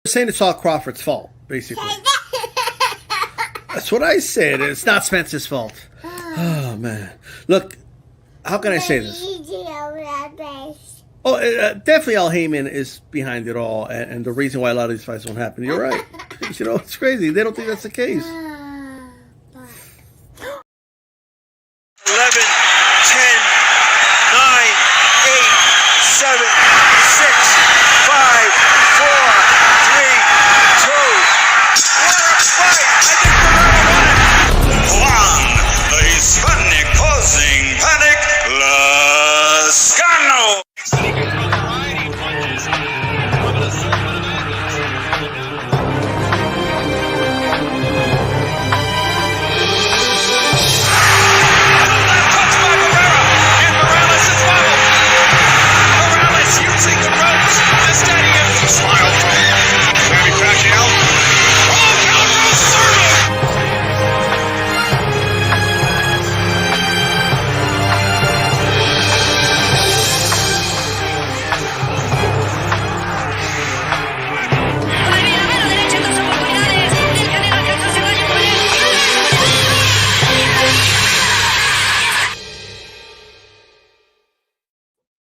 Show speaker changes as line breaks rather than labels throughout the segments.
saying it's all Crawford's fault, basically. That's what I said. It's not Spencer's fault. Oh, man. Look, how can I say this? Oh, definitely Al Heyman is behind it all, and the reason why a lot of these fights don't happen. You're right. You know, it's crazy. They don't think that's the case.
11, 10, 9, 8, 7, 6, 5, 4, 3, 2. What a fight! I think Berlanga won it. Juan, the Hispanic causing panic, Lascano.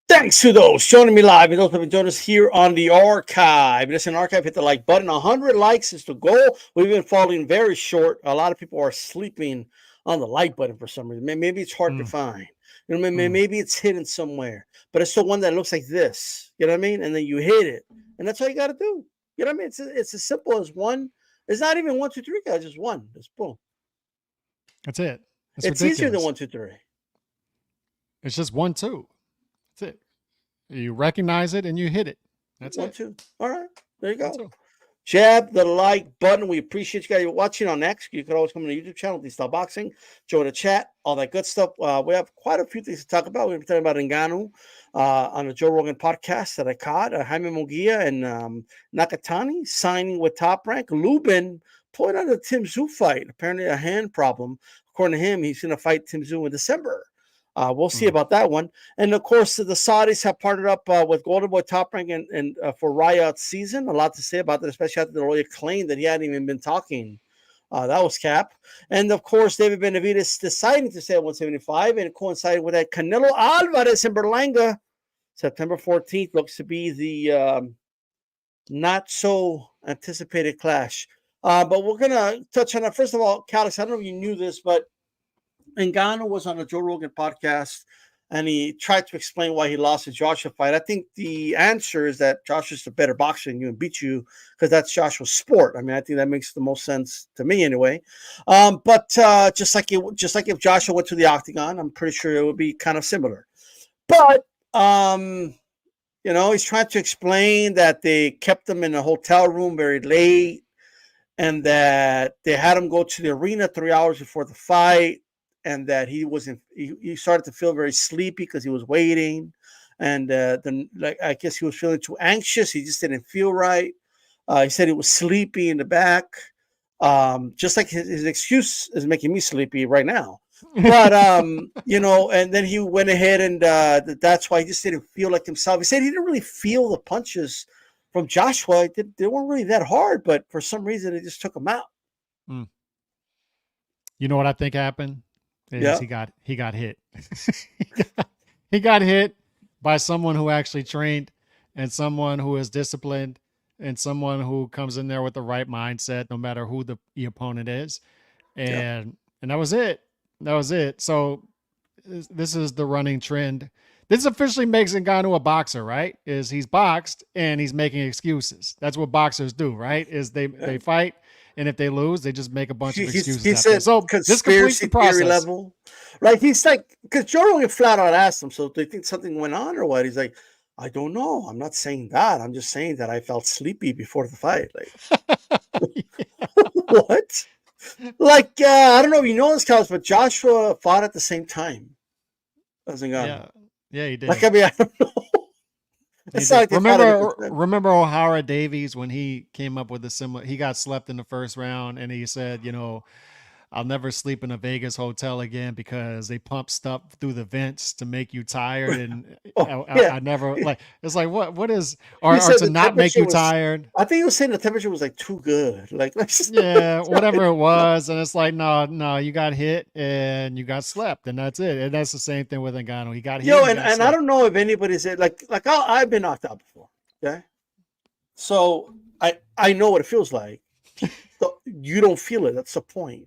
Thanks to those joining me live and those who have joined us here on the archive. Listen, archive, hit the like button. 100 likes is the goal. We've been falling very short. A lot of people are sleeping on the like button for some reason. Maybe it's hard to find. You know, maybe it's hidden somewhere. But it's the one that looks like this. You know what I mean? And then you hit it. And that's all you got to do. You know what I mean? It's as simple as one. It's not even 1, 2, 3, guys. Just one. Just boom.
That's it.
It's ridiculous. Easier than 1, 2, 3.
It's just 1, 2. That's it. You recognize it and you hit it. That's
1,
it.
2. All right. There you go. Jab the like button. We appreciate you guys watching on X. You can always come to the YouTube channel, Style Boxing, join the chat, all that good stuff. We have quite a few things to talk about. We've been talking about Ngannou on the Joe Rogan podcast that I caught. Jaime Mungia and Nakatani signing with Top Rank. Lubin pulling out the Tim Tszyu fight. Apparently a hand problem. According to him, he's going to fight Tim Tszyu in December. We'll see about that one. And, of course, the Saudis have partnered up with GoldenBoy Top Rank and for Ryad's season. A lot to say about that, especially after the lawyer claimed that he hadn't even been talking. That was cap. And, of course, David Benavidez deciding to stay at 175 and coinciding with that Canelo Alvarez in Berlanga. September 14th looks to be the not-so-anticipated clash. But we're going to touch on that. First of all, Calix, I don't know if you knew this, but Ngannou was on the Joe Rogan podcast, and he tried to explain why he lost the Joshua fight. I think the answer is that Joshua's a better boxer than you and beat you because that's Joshua's sport. I mean, I think that makes the most sense to me anyway. But just like if Joshua went to the octagon, I'm pretty sure it would be kind of similar. But you know, he's trying to explain that they kept him in a hotel room very late, and that they had him go to the arena 3 hours before the fight. And that he started to feel very sleepy because he was waiting, and then I guess he was feeling too anxious. He just didn't feel right. He said he was sleepy in the back, just like his excuse is making me sleepy right now. But you know, and then he went ahead and that's why he just didn't feel like himself. He said he didn't really feel the punches from Joshua. They weren't really that hard, but for some reason they just took him out.
You know what I think happened?
Yeah.
He got hit. He got hit by someone who actually trained, and someone who is disciplined, and someone who comes in there with the right mindset, no matter who the opponent is. And that was it. That was it. So this is the running trend. This officially makes Ngannou a boxer, right? Is he's boxed and he's making excuses. That's what boxers do, right? Is they fight, and if they lose, they just make a bunch of excuses.
He said, so this completes the process. Level, right? He's like, because Joe Rogan flat out asked him, so do you think something went on or what? He's like, I don't know. I'm not saying that. I'm just saying that I felt sleepy before the fight. Like, what? Like, I don't know if you know this, Carlos, but Joshua fought at the same time as Ngannou.
Yeah, he did.
Like, I mean, I don't know.
Like remember O'Hara Davies when he came up with a similar, he got slept in the first round and he said, you know, I'll never sleep in a Vegas hotel again because they pump stuff through the vents to make you tired. And I never like, it's like, what is, or to not make you tired.
I think he was saying the temperature was like too good. Like
yeah, whatever it was. And it's like, no, you got hit and you got slept and that's it. And that's the same thing with Ngannou. He got hit.
And I don't know if anybody's like I've been knocked out before. Okay. So I know what it feels like. So you don't feel it. That's the point.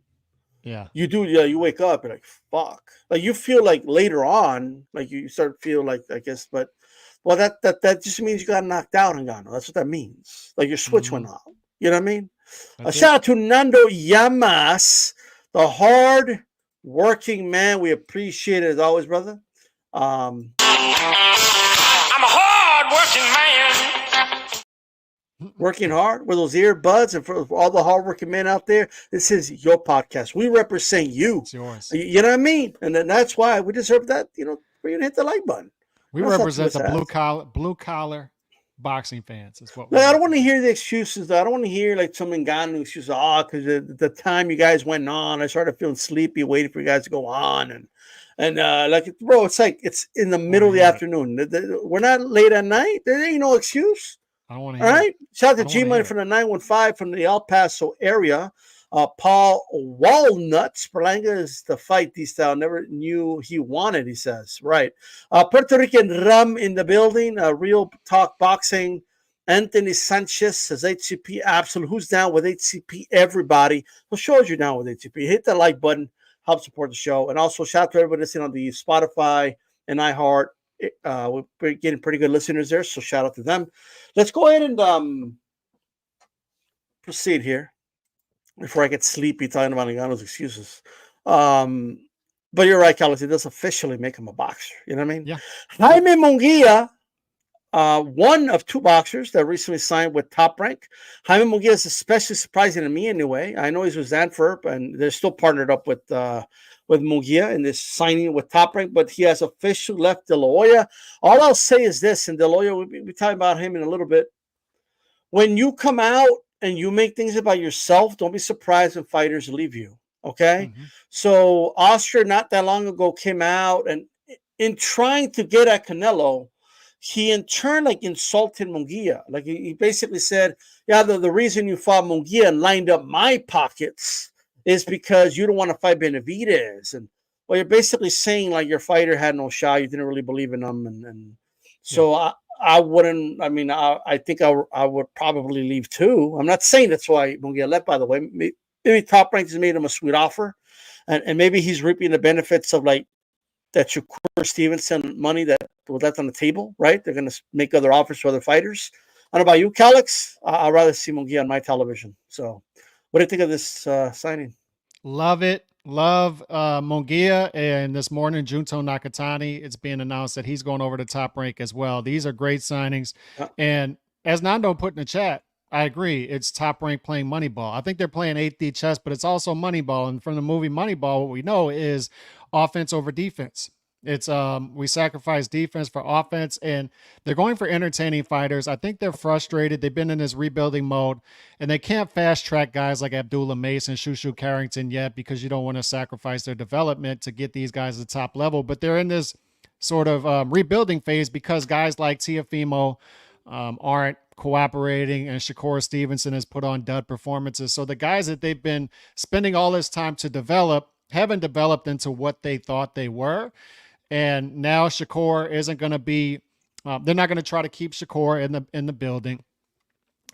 Yeah.
You do. Yeah. You wake up. You're like, fuck. Like you feel like later on, like you start to feel like, I guess, but well, that just means you got knocked out and Ngannou. That's what that means. Like your switch went off. You know what I mean? Shout out to Nando Llamas, the hard working man. We appreciate it as always, brother. I'm a hard working man. Working hard with those earbuds, and for all the hardworking men out there, this is your podcast. We represent you.
It's yours.
You know what I mean? And then that's why we deserve that. For you to hit the like button.
We represent the blue collar boxing fans. Is what.
I don't want to hear the excuses. I don't want to hear like some Ngannou excuses. Because the time you guys went on, I started feeling sleepy, waiting for you guys to go on, and like, bro, it's like it's in the middle of the afternoon. We're not late at night. There ain't no excuse.
I don't want to hear.
All right. Shout out to G-Money from the 915 from the El Paso area. Paul Walnuts. Berlanga is the fight these style. Never knew he wanted, he says. Right. Puerto Rican Rum in the building. Real Talk Boxing. Anthony Sanchez says HCP absolute. Who's down with HCP? Everybody. So shows you're down with HCP. Hit that like button. Help support the show. And also shout out to everybody listening on the Spotify and iHeart. We're getting pretty good listeners there, so shout out to them. Let's go ahead and proceed here before I get sleepy talking about Ngannou's excuses. But you're right, Carlos. It does officially make him a boxer. You know what I mean?
Yeah.
Jaime Mungia, one of two boxers that recently signed with Top Rank. Jaime Mungia is especially surprising to me anyway. I know he's with Zanferp, and they're still partnered up with Mungia in this signing with Top Rank, but he has officially left De La Hoya. All I'll say is this, and De La Hoya, we'll be talking about him in a little bit. When you come out and you make things about yourself, don't be surprised when fighters leave you, okay? Mm-hmm. So Austria not that long ago came out, and in trying to get at Canelo, he in turn like insulted Mungia. Like he basically said, yeah, the reason you fought Mungia and lined up my pockets is because you don't want to fight Benavidez. And well, you're basically saying like your fighter had no shot. You didn't really believe in him. And so yeah. I wouldn't, I mean, I think I would probably leave too. I'm not saying that's why Mungia left, by the way. Maybe Top Rank has made him a sweet offer. And maybe he's reaping the benefits of like that Shakur Stevenson money that was left on the table, right? They're going to make other offers to other fighters. I don't know about you, Calix. I'd rather see Mungia on my television. So what do you think of this signing?
Love it. Love Mungia. And this morning, Junto Nakatani, it's being announced that he's going over to Top Rank as well. These are great signings. And as Nando put in the chat, I agree. It's Top Rank playing Moneyball. I think they're playing 8D chess, but it's also Moneyball. And from the movie Moneyball, what we know is offense over defense. It's we sacrifice defense for offense, and they're going for entertaining fighters. I think they're frustrated. They've been in this rebuilding mode, and they can't fast track guys like Abdullah Mace and Shushu Carrington yet because you don't want to sacrifice their development to get these guys at the top level. But they're in this sort of rebuilding phase because guys like Teofimo aren't cooperating, and Shakur Stevenson has put on dud performances. So the guys that they've been spending all this time to develop haven't developed into what they thought they were. And now Shakur isn't going to be, they're not going to try to keep Shakur in the building.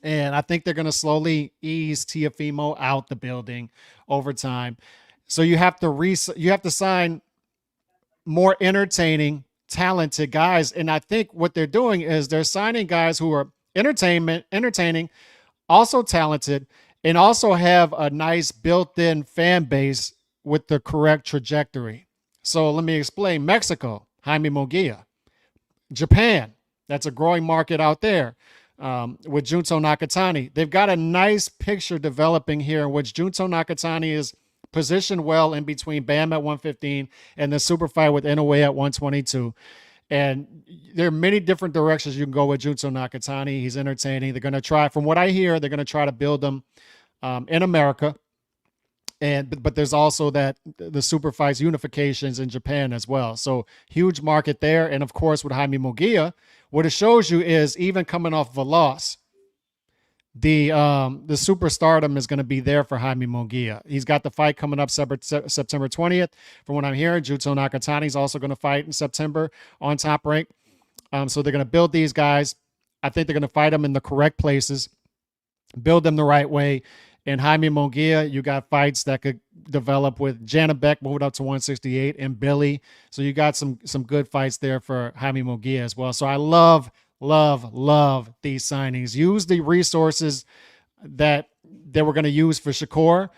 And I think they're going to slowly ease Teofimo out the building over time. So you have to sign more entertaining, talented guys. And I think what they're doing is they're signing guys who are entertaining, also talented, and also have a nice built-in fan base with the correct trajectory. So let me explain. Mexico, Jaime Mungia. Japan, that's a growing market out there with Junto Nakatani. They've got a nice picture developing here in which Junto Nakatani is positioned well in between Bam at 115 and the super fight with Inoue at 122. And there are many different directions you can go with Junto Nakatani. He's entertaining. They're going to try, from what I hear, they're going to try to build him in America. but there's also the super fights unifications in Japan as well. So huge market there. And of course, with Jaime Mungia, what it shows you is even coming off of a loss, the superstardom is going to be there for Jaime Mungia. He's got the fight coming up September 20th. From what I'm hearing, Jutsu Nakatani is also going to fight in September on Top Rank. So they're going to build these guys. I think they're going to fight them in the correct places, build them the right way. And Jaime Mungia, you got fights that could develop with Janabek moving up to 168 and Billy. So you got some good fights there for Jaime Mungia as well. So I love these signings. Use the resources that they were going to use for Shakur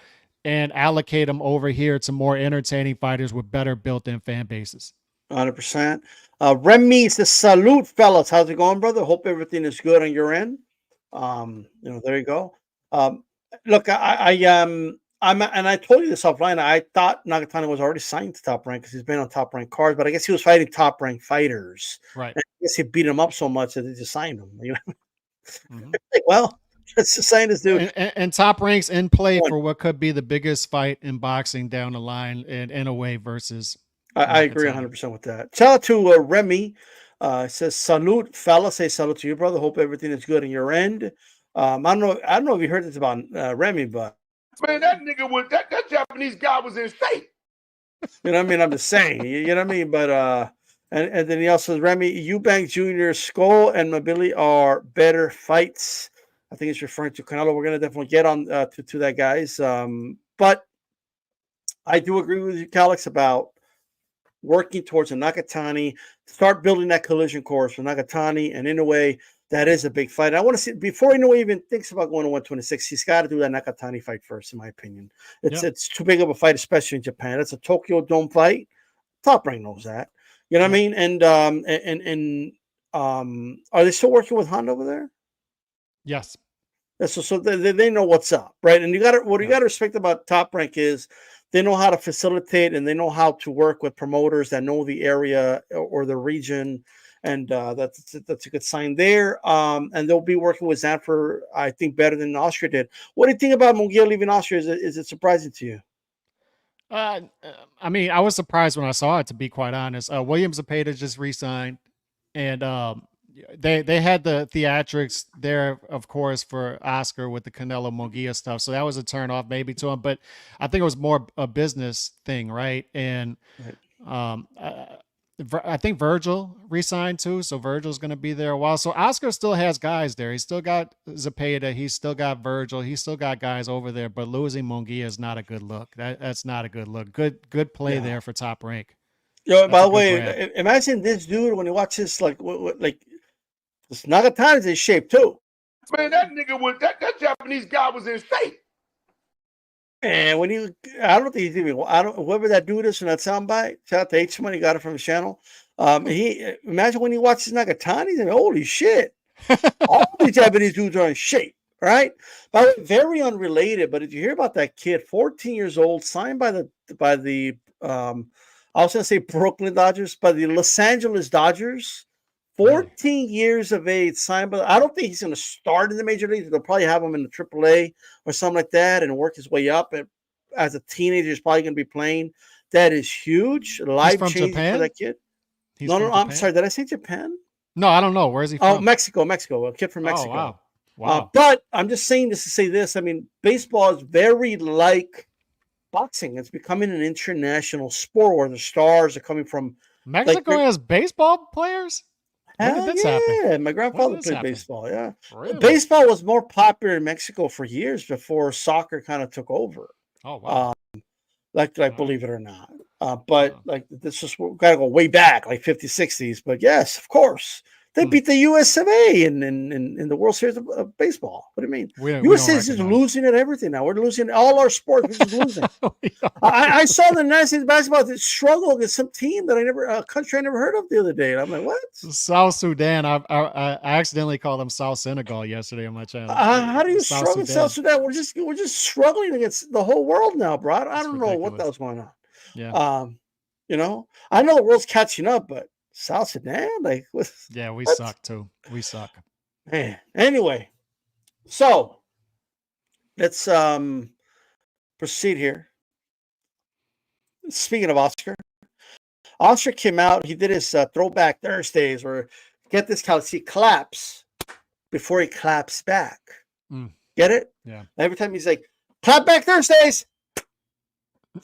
and allocate them over here to more entertaining fighters with better built-in fan bases.
100%. Remy says, salute, fellas. How's it going, brother? Hope everything is good on your end. There you go. Look, and I told you this offline. I thought Nakatani was already signed to Top Rank because he's been on Top Rank cards, but I guess he was fighting Top Rank fighters.
Right.
And I guess he beat him up so much that they just signed him. You know?
Mm-hmm.
Well, let's just sign this dude.
And Top Rank's in play for what could be the biggest fight in boxing down the line in a way versus.
I agree 100% with that. Shout out to Remy. Says, salute, fella. Say salute to you, brother. Hope everything is good on your end. I don't know if you heard this about Remy, but
man, that nigga was that Japanese guy was in shape.
You know what I mean? I'm just saying. You know what I mean? But and then he also says, Remy, Eubank Jr., Skull, and Mobili are better fights. I think it's referring to Canelo. We're gonna definitely get on to that, guys. But I do agree with you, Calix, about working towards a Nakatani, start building that collision course for Nakatani, and in a way, that is a big fight. I want to see, before Inoue even thinks about going to 126, he's got to do that Nakatani fight first, in my opinion. It's too big of a fight, especially in Japan. It's a Tokyo Dome fight. Top Rank knows that. You know what I mean? And are they still working with Honda over there?
Yes.
So they know what's up, right? And you got to respect about Top Rank is they know how to facilitate and they know how to work with promoters that know the area or the region. And that's a good sign there. And they'll be working with Zanfer, I think, better than Austria did. What do you think about Mungia leaving Austria? Is it surprising to you?
I mean, I was surprised when I saw it, to be quite honest. William Zepeda just re-signed, and they had the theatrics there, of course, for Oscar with the Canelo Mungia stuff. So that was a turn off maybe to him, but I think it was more a business thing, right? And I think Virgil re-signed too, so Virgil's going to be there a while. So Oscar still has guys there. He's still got Zepeda. He's still got Virgil. He's still got guys over there. But losing Mungia is not a good look. That's not a good look. Good play there for Top Rank.
Yo, by the way, imagine this dude when he watches like this Nakatani's in shape too.
Man, that nigga was that Japanese guy was in shape.
And when I don't think he's even, whoever that dude is from that soundbite, shout out to H Money, got it from his channel. Imagine when he watches Nakatani, he's like, holy shit. All these Japanese dudes are in shape, right? By the way, very unrelated, but did you hear about that kid, 14 years old, signed by the I was going to say Brooklyn Dodgers, by the Los Angeles Dodgers? 14 years of age, signed by. I don't think he's going to start in the major leagues. They'll probably have him in the AAA or something like that and work his way up. And as a teenager, he's probably going to be playing. That is huge. Life changing for that kid. No, I'm sorry. Did I say Japan?
No, I don't know. Where is he from?
Oh, Mexico. A kid from Mexico.
Oh, wow.
But I'm just saying this to say this. I mean, baseball is very like boxing. It's becoming an international sport where the stars are coming from.
Mexico has baseball players?
Hell yeah, my grandfather played baseball. Yeah,
really?
Baseball was more popular in Mexico for years before soccer kind of took over.
Oh wow!
Believe it or not, but like this is gotta go way back, like 50s, 60s. But yes, of course, they beat the US of A in the World Series of baseball. What do you mean? USA is just losing at everything now. We're losing all our sports. We're just losing. I saw the United States basketball struggle against some team that a country I never heard of the other day. And I'm like, what?
South Sudan. I accidentally called them South Senegal yesterday on my channel.
How do you struggle in South Sudan? We're just struggling against the whole world now, bro. I don't know what the hell's going on.
Yeah.
I know the world's catching up, but South Sudan,
we suck too. We suck.
Man. Anyway, so let's proceed here. speaking of Oscar came out. He did his Throwback Thursdays, where get this, Cal, he claps before he claps back. Get it?
Yeah.
Every time he's like, clap back Thursdays.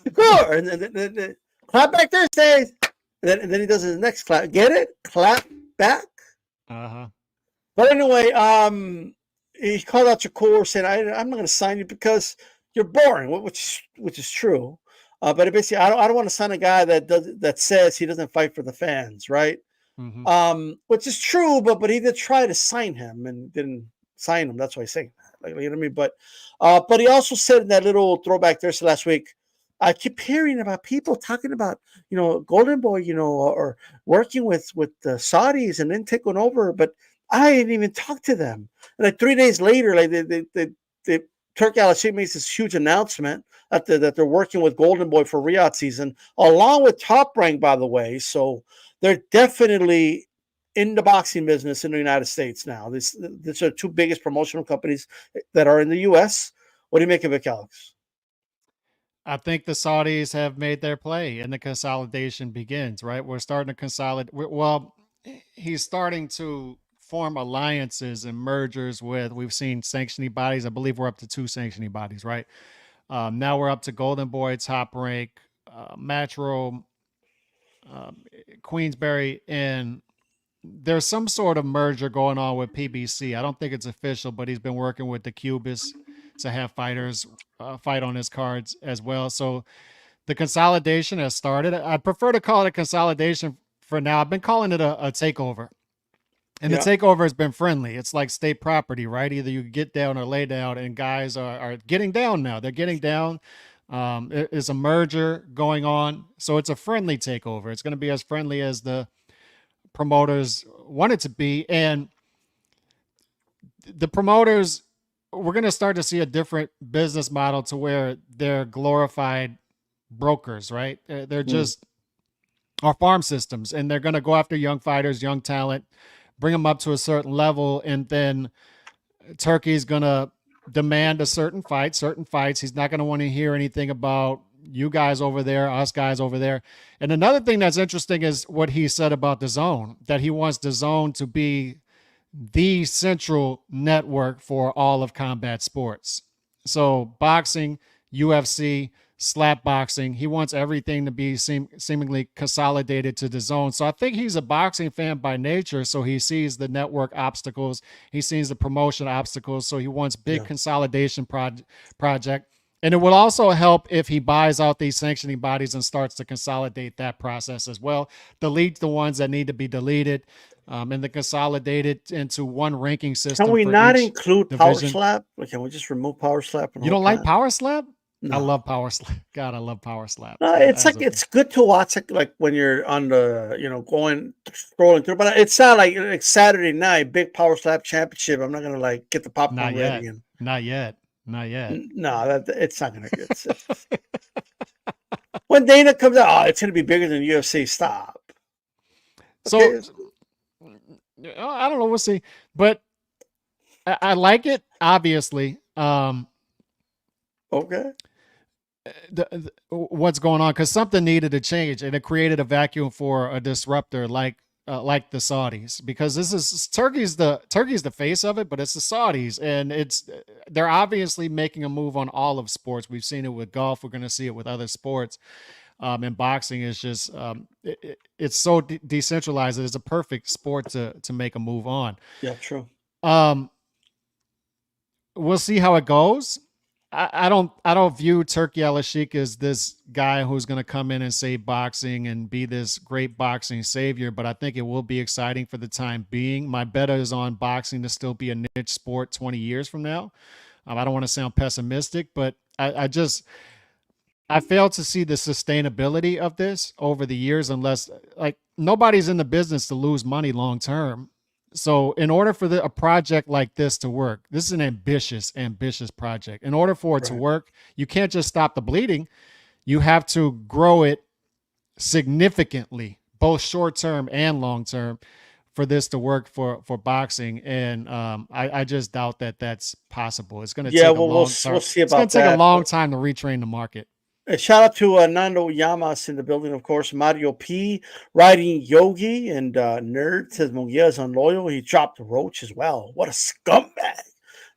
Score. And then clap back Thursdays. And then he does his next clap. Get it? Clap back.
Uh-huh.
But anyway, he called out Shakur saying, I'm not going to sign you because you're boring, which is true. But basically, I don't want to sign a guy that says he doesn't fight for the fans, right? Mm-hmm. Which is true, but he did try to sign him and didn't sign him. That's why he's saying that. Like, you know what I mean? But he also said in that little Throwback Thursday last week, I keep hearing about people talking about, Golden Boy, or working with the Saudis and then taking over, but I didn't even talk to them. And like 3 days later, like the Turk Al-Sheikh makes this huge announcement that they're working with Golden Boy for Ryad season, along with Top Rank, by the way. So they're definitely in the boxing business in the United States now. These are two biggest promotional companies that are in the U.S. What do you make of it, Alex?
I think the Saudis have made their play and the consolidation begins, right? We're starting to consolidate. Well, he's starting to form alliances and mergers with, we've seen sanctioning bodies. I believe we're up to 2 sanctioning bodies, right? Now we're up to Golden Boy, Top Rank, Matchroom, Queensberry, and there's some sort of merger going on with PBC. I don't think it's official, but he's been working with the Cubas to have fighters fight on his cards as well. So the consolidation has started. I prefer to call it a consolidation for now. I've been calling it a takeover. And the takeover has been friendly. It's like state property, right? Either you get down or lay down, and guys are getting down now. They're getting down. There's a merger going on. So it's a friendly takeover. It's going to be as friendly as the promoters want it to be. And the promoters, we're going to start to see a different business model to where they're glorified brokers, right? They're just our farm systems, and they're going to go after young fighters, young talent, bring them up to a certain level, and then Turkey's going to demand certain fights. He's not going to want to hear anything about you guys over there, us guys over there. And another thing that's interesting is what he said about DAZN, that he wants DAZN to be the central network for all of combat sports. So boxing, UFC, slap boxing, he wants everything to be seemingly consolidated to DAZN. So I think he's a boxing fan by nature. So he sees the network obstacles. He sees the promotion obstacles. So he wants big consolidation project. And it will also help if he buys out these sanctioning bodies and starts to consolidate that process as well. Delete the ones that need to be deleted, and then consolidate it into one ranking system.
Can we not include Power Slap? Can we just remove Power Slap?
You don't like Power Slap? No. I love Power Slap. God, I love Power Slap.
It's like it's good to watch, like when you're on the scrolling through. But it's not like Saturday night big Power Slap championship. I'm not gonna get the popcorn ready.
Not yet.
No, it's not gonna get. When Dana comes out, it's gonna be bigger than UFC. Stop.
Okay. So I don't know. We'll see. But I like it. Obviously.
Okay.
What's going on, because something needed to change, and it created a vacuum for a disruptor like the Saudis, because this is Turkey's the face of it, but it's the Saudis, and they're obviously making a move on all of sports. We've seen it with golf. We're going to see it with other sports. And boxing is just it's so decentralized. It's a perfect sport to make a move on.
Yeah, true.
We'll see how it goes. I don't view Turkey Al-Sheikh as this guy who's going to come in and save boxing and be this great boxing savior, but I think it will be exciting for the time being. My bet is on boxing to still be a niche sport 20 years from now. I don't want to sound pessimistic, but I fail to see the sustainability of this over the years, unless nobody's in the business to lose money long term. So in order for a project like this to work, this is an ambitious project. In order for it to work, you can't just stop the bleeding. You have to grow it significantly, both short-term and long-term, for this to work for boxing. And I just doubt that that's possible. It's going to take a long time.
We'll see about
it's going to take a long time to retrain the market.
A shout out to Nando Yamas in the building, of course. Mario P. Riding Yogi and Nerd says Mungia is unloyal. He dropped the Roach as well. What a scumbag.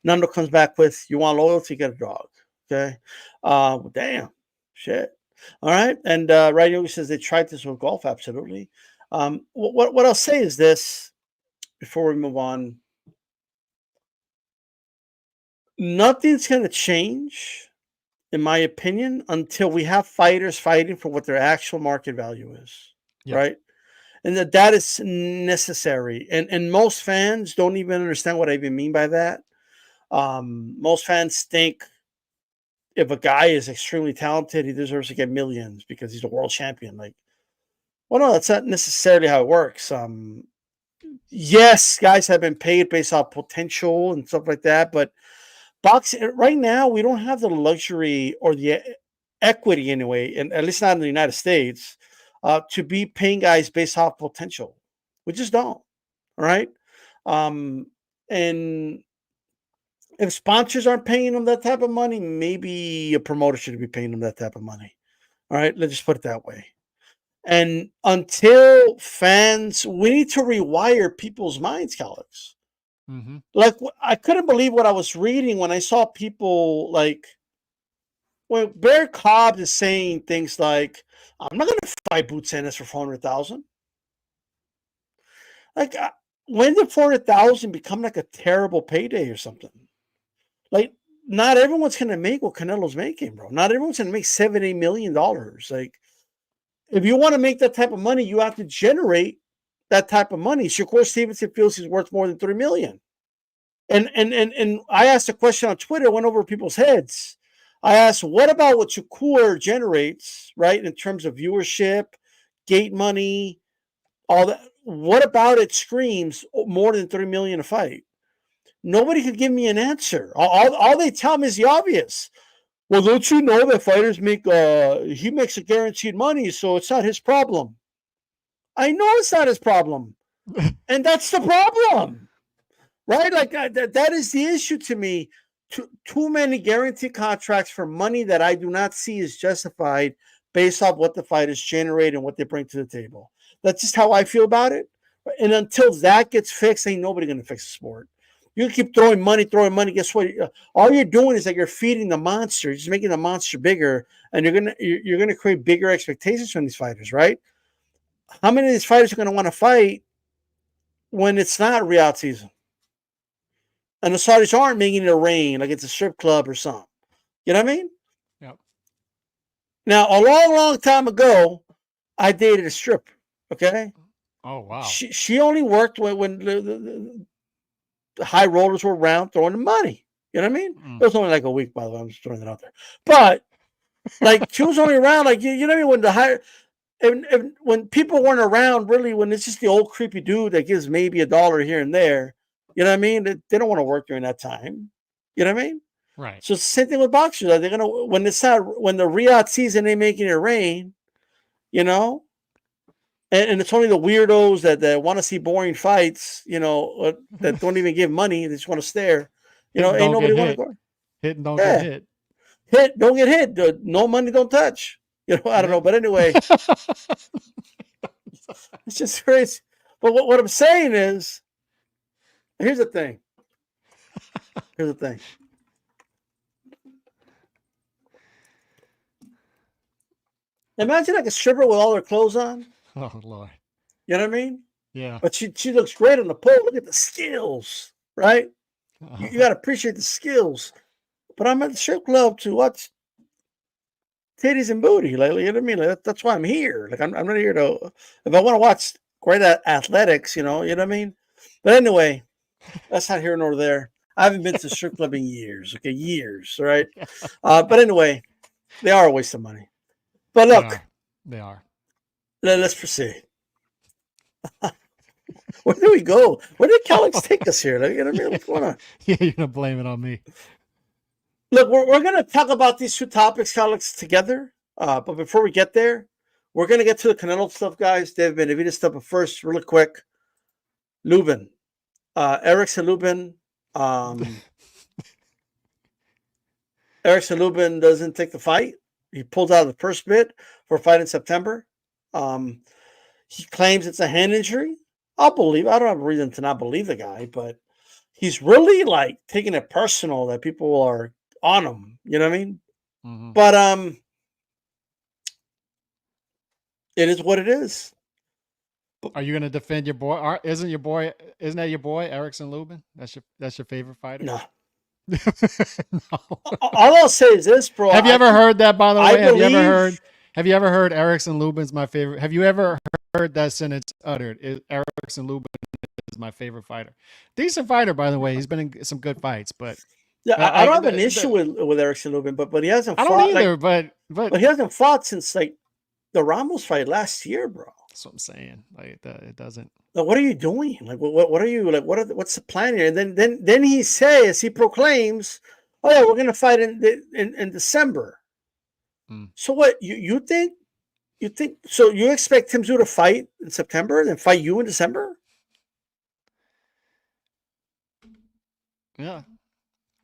Nando comes back with, you want loyalty, get a dog. Okay. Damn. Shit. All right. And Riding Yogi says they tried this with golf. Absolutely. What I'll say is this before we move on. Nothing's going to change, in my opinion, until we have fighters fighting for what their actual market value is, right? And that is necessary. And most fans don't even understand what I even mean by that. Most fans think if a guy is extremely talented, he deserves to get millions because he's a world champion. Like, well, no, that's not necessarily how it works. Yes, guys have been paid based on potential and stuff like that, but boxing right now, we don't have the luxury or the equity anyway, and at least not in the United States, to be paying guys based off potential. We just don't. All right. And if sponsors aren't paying them that type of money, maybe a promoter should be paying them that type of money. All right. Let's just put it that way. And until fans, we need to rewire people's minds, Calix.
Mm-hmm.
Like, I couldn't believe what I was reading when I saw people like, well, Bear Cobb is saying things like, I'm not going to fight Boots Ennis for $400,000. Like, when did $400,000 become like a terrible payday or something? Like, not everyone's going to make what Canelo's making, bro. Not everyone's going to make $70 million. Like, if you want to make that type of money, you have to generate that type of money. Shakur Stevenson feels he's worth more than $3 million. And I asked a question on Twitter, went over people's heads. I asked, what about what Shakur generates, right, in terms of viewership, gate money, all that? What about it screams more than $3 million a fight? Nobody could give me an answer. All they tell me is the obvious. Well, don't you know that fighters make he makes a guaranteed money, so it's not his problem. I know it's not his problem. And that's the problem. Right? Like that is the issue to me. Too many guaranteed contracts for money that I do not see is justified based off what the fighters generate and what they bring to the table. That's just how I feel about it. And until that gets fixed, ain't nobody going to fix the sport. You keep throwing money. Guess what? All you're doing is like you're feeding the monster. You're just making the monster bigger, and you're gonna create bigger expectations from these fighters, right? How many of these fighters are going to want to fight when it's not Ryad season? And the Saudis aren't making it rain like it's a strip club or something. You know what I mean?
Yep.
Now, a long, long time ago, I dated a stripper. Okay.
Oh wow.
She only worked when the high rollers were around throwing the money. You know what I mean? It was only like a week, by the way. I'm just throwing that out there. But like she was only around, like you know what I mean? When the high, when people weren't around, really, when it's just the old creepy dude that gives maybe $1 here and there. You know what I mean? They don't want to work during that time. You know what I mean?
Right.
So it's the same thing with boxers. They're gonna when the Ryad season they making it rain, you know, and it's only the weirdos that want to see boring fights, you know, that don't even give money. They just want to stare. You know, ain't nobody want to go.
Hit and don't get hit.
Hit, don't get hit. No money, don't touch. You know, I don't know, but anyway, it's just crazy. But what I'm saying is. Here's the thing. Imagine like a stripper with all her clothes on.
Oh Lord.
You know what I mean?
Yeah.
But she looks great on the pole. Look at the skills, right? You got to appreciate the skills. But I'm at the strip club to watch titties and booty. Like, you know what I mean? Like, that's why I'm here. Like I'm not here to. If I want to watch great athletics, you know what I mean? But anyway. That's not here nor there. I haven't been to a strip club in years. Okay, years. All right. But anyway, they are a waste of money. But look,
they are.
Let's proceed. Where do we go? Where did Calix take us here? Like, you know what I mean? What's going on?
Yeah, you're gonna blame it on me.
Look, we're gonna talk about these two topics, Calix, together. But before we get there, we're gonna get to the Canelo stuff, guys. David Benavidez stuff. But first, really quick, Lubin. Erickson Lubin. Erickson Lubin doesn't take the fight. He pulled out of the first bid for a fight in September. He claims it's a hand injury. I'll believe. I don't have a reason to not believe the guy, but he's really like taking it personal that people are on him. You know what I mean?
Mm-hmm.
But it is what it is.
Are you gonna defend your boy? Isn't that your boy Erickson Lubin? That's your favorite fighter?
No.
No.
All I'll say is this, bro.
Have you ever heard that? By the way,
Have
you ever heard Erickson Lubin's my favorite? Have you ever heard that sentence uttered? Erickson Lubin is my favorite fighter. Decent fighter, by the way. He's been in some good fights, but
yeah, I don't have an issue with Erickson Lubin, but he hasn't.
I don't either. But
he hasn't fought since like the Ramos fight last year, bro.
That's what I'm saying. Like it doesn't.
Like, what are you doing? Like, what are you like? What's the plan here? And then he says, he proclaims, "Oh yeah, we're gonna fight in December." So what you think? You think so? You expect Tim Tszyu to fight in September, then fight you in December?
Yeah.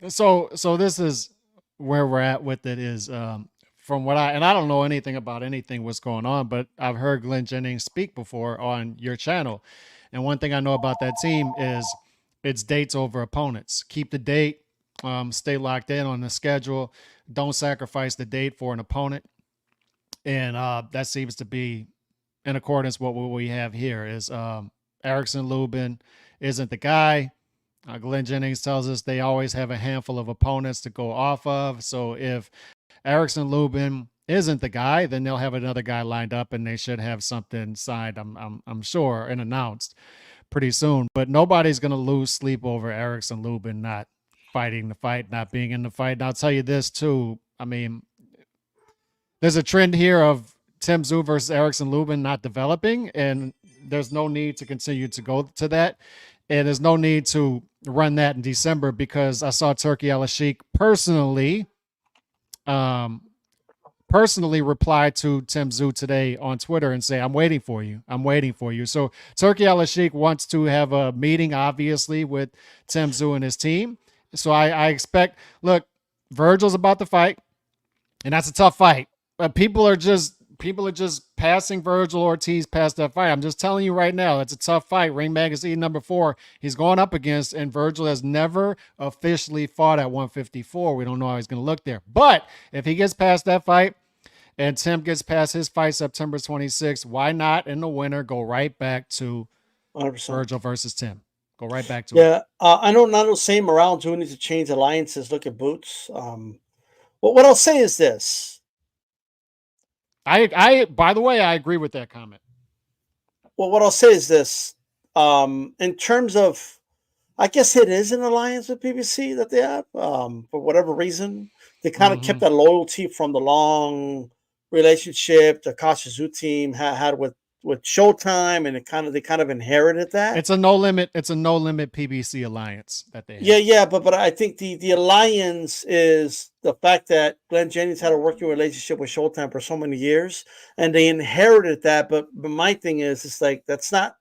So this is where we're at with it. Is from what I don't know anything about what's going on, but I've heard Glenn Jennings speak before on your channel. And one thing I know about that team is it's dates over opponents. Keep the date, stay locked in on the schedule. Don't sacrifice the date for an opponent. And that seems to be in accordance with what we have here is Erickson Lubin isn't the guy. Glenn Jennings tells us they always have a handful of opponents to go off of. So if Erickson Lubin isn't the guy, then they'll have another guy lined up, and they should have something signed, I'm sure, and announced pretty soon. But nobody's going to lose sleep over Erickson Lubin not fighting the fight, not being in the fight. And I'll tell you this too. I mean, there's a trend here of Tim Tszyu versus Erickson Lubin not developing, and there's no need to continue to go to that. And there's no need to run that in December because I saw Turki Al-Sheikh personally reply to Tim Tszyu today on Twitter and say, I'm waiting for you. So Turki Al-Sheikh wants to have a meeting, obviously, with Tim Tszyu and his team. So I expect, look, Virgil's about to fight, and that's a tough fight. But people are just passing Virgil Ortiz past that fight. I'm just telling you right now, it's a tough fight. Ring Magazine #4, he's going up against, and Virgil has never officially fought at 154. We don't know how he's going to look there. But if he gets past that fight and Tim gets past his fight September 26th, why not in the winter go right back to
100%.
Virgil versus Tim? Go right back to it.
Yeah, I know Ngannou saying morale do need to change alliances. Look at Boots. But what I'll say is this.
I by the way, I agree with that comment.
Well, what I'll say is this. In terms of, I guess it is an alliance with PBC that they have. For whatever reason, they kind of kept that loyalty from the long relationship the Causin team had with Showtime, and they kind of inherited that.
It's a no limit PBC alliance that they have.
Yeah, but I think the alliance is the fact that Glenn Jennings had a working relationship with Showtime for so many years, and they inherited that. But my thing is, it's like that's not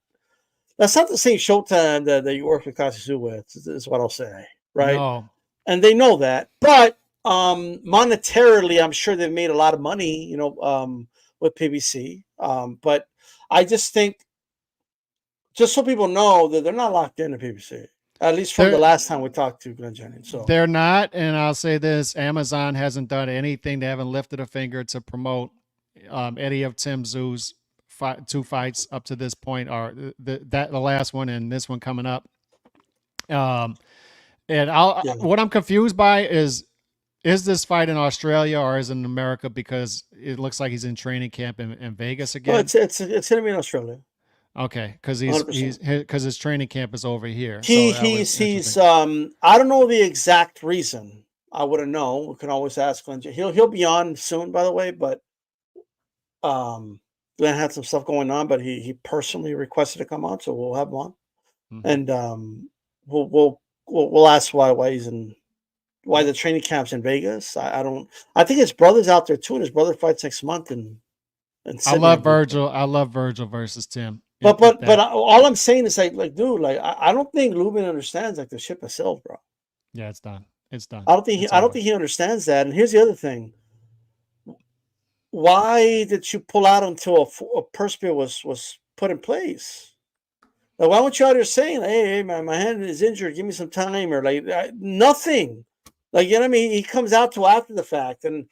the same Showtime that you work with Causin with. Is what I'll say, right?
No.
And they know that, but monetarily, I'm sure they've made a lot of money, with PBC. But I just think, just so people know that they're not locked into PBC, at least from the last time we talked to Glenn Jennings. So
they're not, and I'll say this: Amazon hasn't done anything. They haven't lifted a finger to promote any of Tim Tszyu's two fights up to this point, or the last one and this one coming up. What I'm confused by is this fight in Australia or is it in America? Because it looks like he's in training camp in Vegas again.
Well, it's going to be in Australia.
Okay, because his training camp is over here.
He's I don't know the exact reason. I wouldn't know. We can always ask Glenn. He'll be on soon, by the way. But Glenn had some stuff going on, but he personally requested to come on, so we'll have him on, and we'll ask why he's in. Why the training camp's in Vegas? I think his brother's out there too, and his brother fights next month. And
I love Virgil. I love Virgil versus Tim.
But all I'm saying is like, dude, like I don't think Lubin understands like the ship has sailed, bro.
Yeah, it's done. It's done.
I don't think he understands that. And here's the other thing: why did you pull out until a purse bid was put in place? Like, why weren't you out here saying, hey, my hand is injured, give me some time, or like nothing? Like, you know what I mean? He comes out to after the fact, and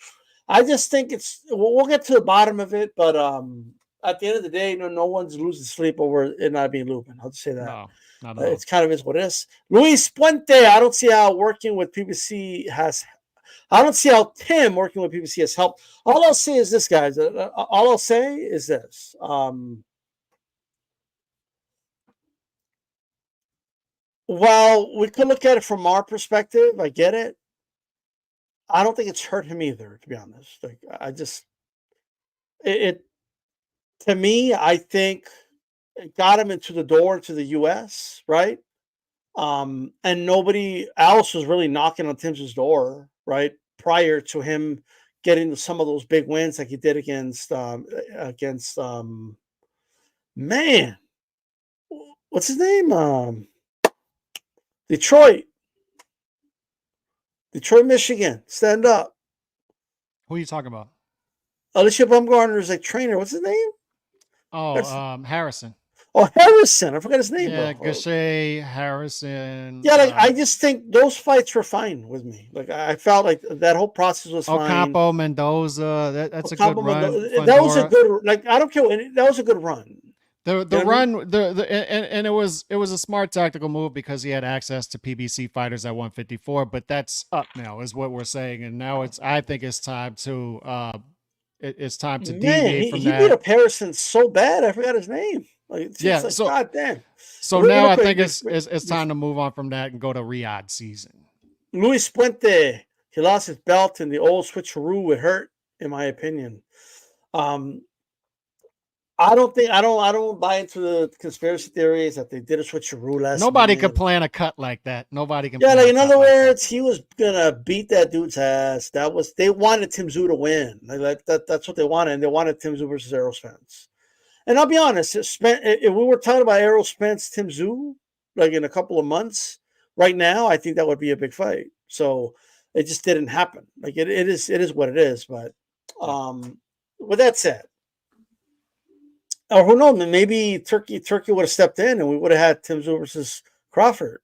I just think we'll get to the bottom of it, but at the end of the day, no one's losing sleep over it not being Lubin. I'll just say that.
No, not at all.
It's kind of is what it is. Luis Puente, I don't see how working with PBC has. I don't see how Tim working with PBC has helped. All I'll say is this, guys. All I'll say is this. While we could look at it from our perspective, I get it. I don't think it's hurt him either, to be honest. Like, I just it to me, I think it got him into the door to the US, right? And nobody else was really knocking on Tim's door, right? Prior to him getting some of those big wins like he did against man, what's his name? Detroit, Michigan. Stand up.
Who are you talking about?
Alicia Baumgartner's like trainer. What's his name?
Oh, Harrison.
Oh, Harrison. I forgot his name.
Yeah,
bro.
Gaucher, Harrison.
Yeah, like I just think those fights were fine with me. Like I felt like that whole process was fine.
Ocampo, Mendoza. That's
Ocampo,
a good run.
That was a good. Like I don't care. That was a good run.
The run, and it was a smart tactical move because he had access to PBC fighters at 154. But that's up now, is what we're saying, and now I think it's time to deviate from that.
He beat up Harrison so bad, I forgot his name. Like,
yeah,
like,
so
God damn.
So now I think it's time to move on from that and go to Ryad season.
Luis Puente, he lost his belt in the old switcheroo. It hurt, in my opinion. I don't buy into the conspiracy theories that they did a switcheroo last.
Nobody could plan a cut like that. Nobody can.
Yeah, like in other words, he was gonna beat that dude's ass. They wanted Tim Tszyu to win. Like that's what they wanted, and they wanted Tim Tszyu versus Errol Spence. And I'll be honest, if we were talking about Errol Spence, Tim Tszyu, like in a couple of months, right now, I think that would be a big fight. So it just didn't happen. Like it is what it is. But with that said, or who knows, maybe Turkey would have stepped in and we would have had Tim Tszyu versus Crawford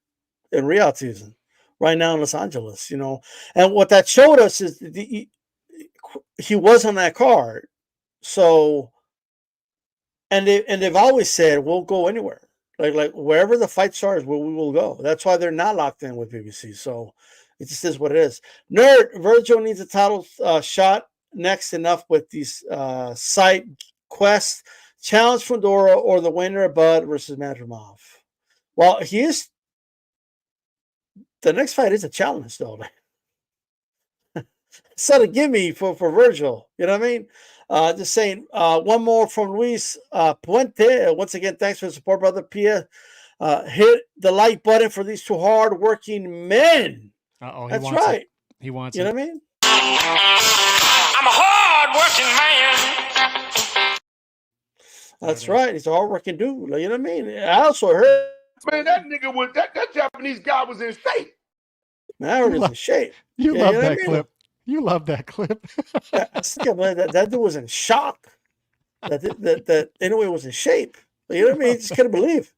in Ryad season right now in Los Angeles, you know. And what that showed us is he was on that card. So, and they've always said we'll go anywhere, like wherever the fight starts, we will go. That's why they're not locked in with BBC. So it just is what it is. Nerd, Virgil needs a title shot next. Enough with these side quests. Challenge Fedora or the winner of Bud versus Madrimov. Well, the next fight is a challenge, though. It's not a gimme for Virgil. You know what I mean? Just saying. One more from Luis Puente. Once again, thanks for the support, brother Pia. Hit the like button for these two hard-working men. That's right.
It. He wants
it. You know what I mean?
I'm a hard-working man.
That's right. He's a hard-working dude. You know what I mean? I also heard.
Man, that nigga was that Japanese guy was in shape.
Man, I heard he was in shape.
You love that clip. You love that clip.
That dude was in shock. That anyway was in shape. You know what I mean? He just couldn't believe.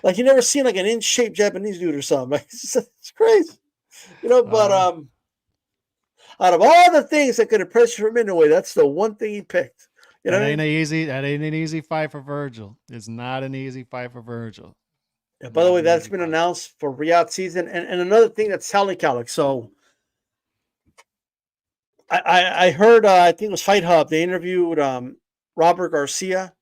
Like you never seen like an in shape Japanese dude or something. Like, it's crazy. You know, but out of all the things that could impress you from anyway, that's the one thing he picked. You know
that ain't an easy fight for Virgil. It's not an easy fight for Virgil.
Yeah, by the way, that's been announced for Ryad season. And another thing that's telling, Alex. So I heard, I think it was Fight Hub. They interviewed Robert Garcia.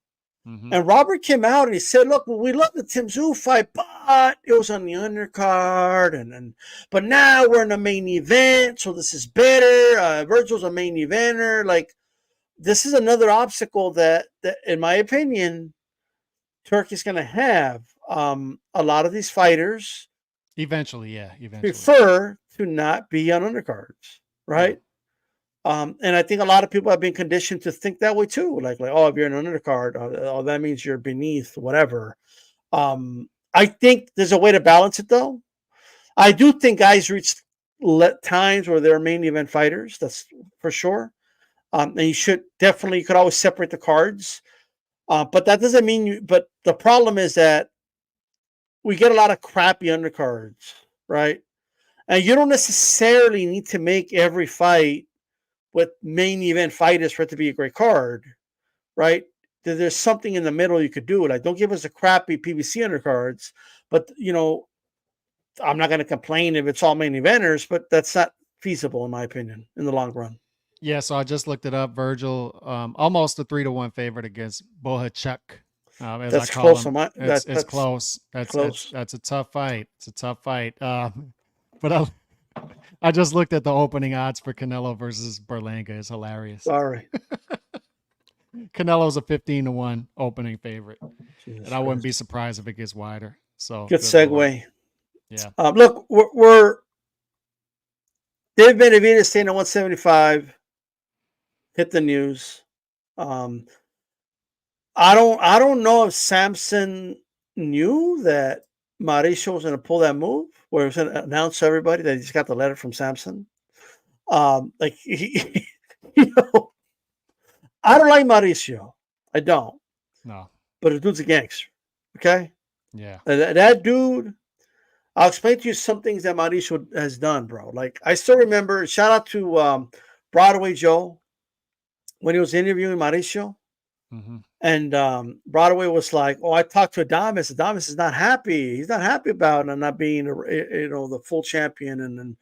Mm-hmm. And Robert came out and he said, look, we love the Tim Tszyu fight, but it was on the undercard. But now we're in the main event. So this is better. Virgil's a main eventer. Like, this is another obstacle that in my opinion, Turkey's going to have. A lot of these fighters
eventually
prefer to not be on undercards, right? Yeah. And I think a lot of people have been conditioned to think that way too. Like, oh, if you're an undercard, that means you're beneath, whatever. I think there's a way to balance it, though. I do think guys reach times where they're main event fighters. That's for sure. And you could always separate the cards. But that doesn't mean but the problem is that we get a lot of crappy undercards, right? And you don't necessarily need to make every fight with main event fighters for it to be a great card, right? There's something in the middle you could do. Like, don't give us a crappy PBC undercards, but I'm not going to complain if it's all main eventers, but that's not feasible in my opinion in the long run.
Yeah, so I just looked it up. Virgil, almost a 3-1 favorite against Bohachuk.
That's close.
It's close. That's a tough fight. It's a tough fight. But I just looked at the opening odds for Canelo versus Berlanga. It's hilarious.
Sorry.
Canelo's a 15-1 opening favorite,
Jesus
and I wouldn't be surprised if it gets wider. So
good segue.
Yeah.
Look, we're David Benavidez staying at 175. Hit the news. I don't know if Samson knew that Mauricio was going to pull that move, where he was going to announce to everybody that he just got the letter from Samson. He, I don't like Mauricio. I don't.
No.
But the dude's a gangster. Okay?
Yeah.
That dude, I'll explain to you some things that Mauricio has done, bro. Like, I still remember, shout out to Broadway Joe when he was interviewing Mauricio.
Mm-hmm.
And Broadway was like, "Oh, I talked to Adames. Adames is not happy. He's not happy about not being, the full champion, and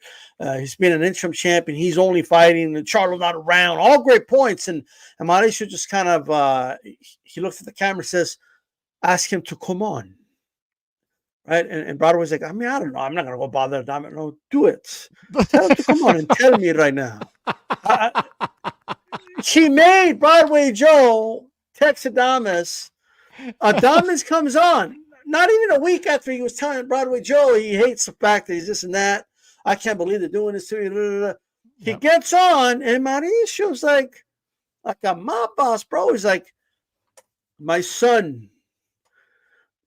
he's been an interim champion. He's only fighting. And Charlo's not around. All great points." And Mauricio just kind of he looks at the camera and says, "Ask him to come on." Right? And Broadway's like, "I mean, I don't know. I'm not gonna go bother Adames. No, do it. Tell him to come on and tell me right now." He made Broadway Joe text Adames. Adames comes on. Not even a week after he was telling Broadway Joe he hates the fact that he's this and that. I can't believe they're doing this to me. He gets on, and Mauricio's like a mob boss, bro. He's like, "My son,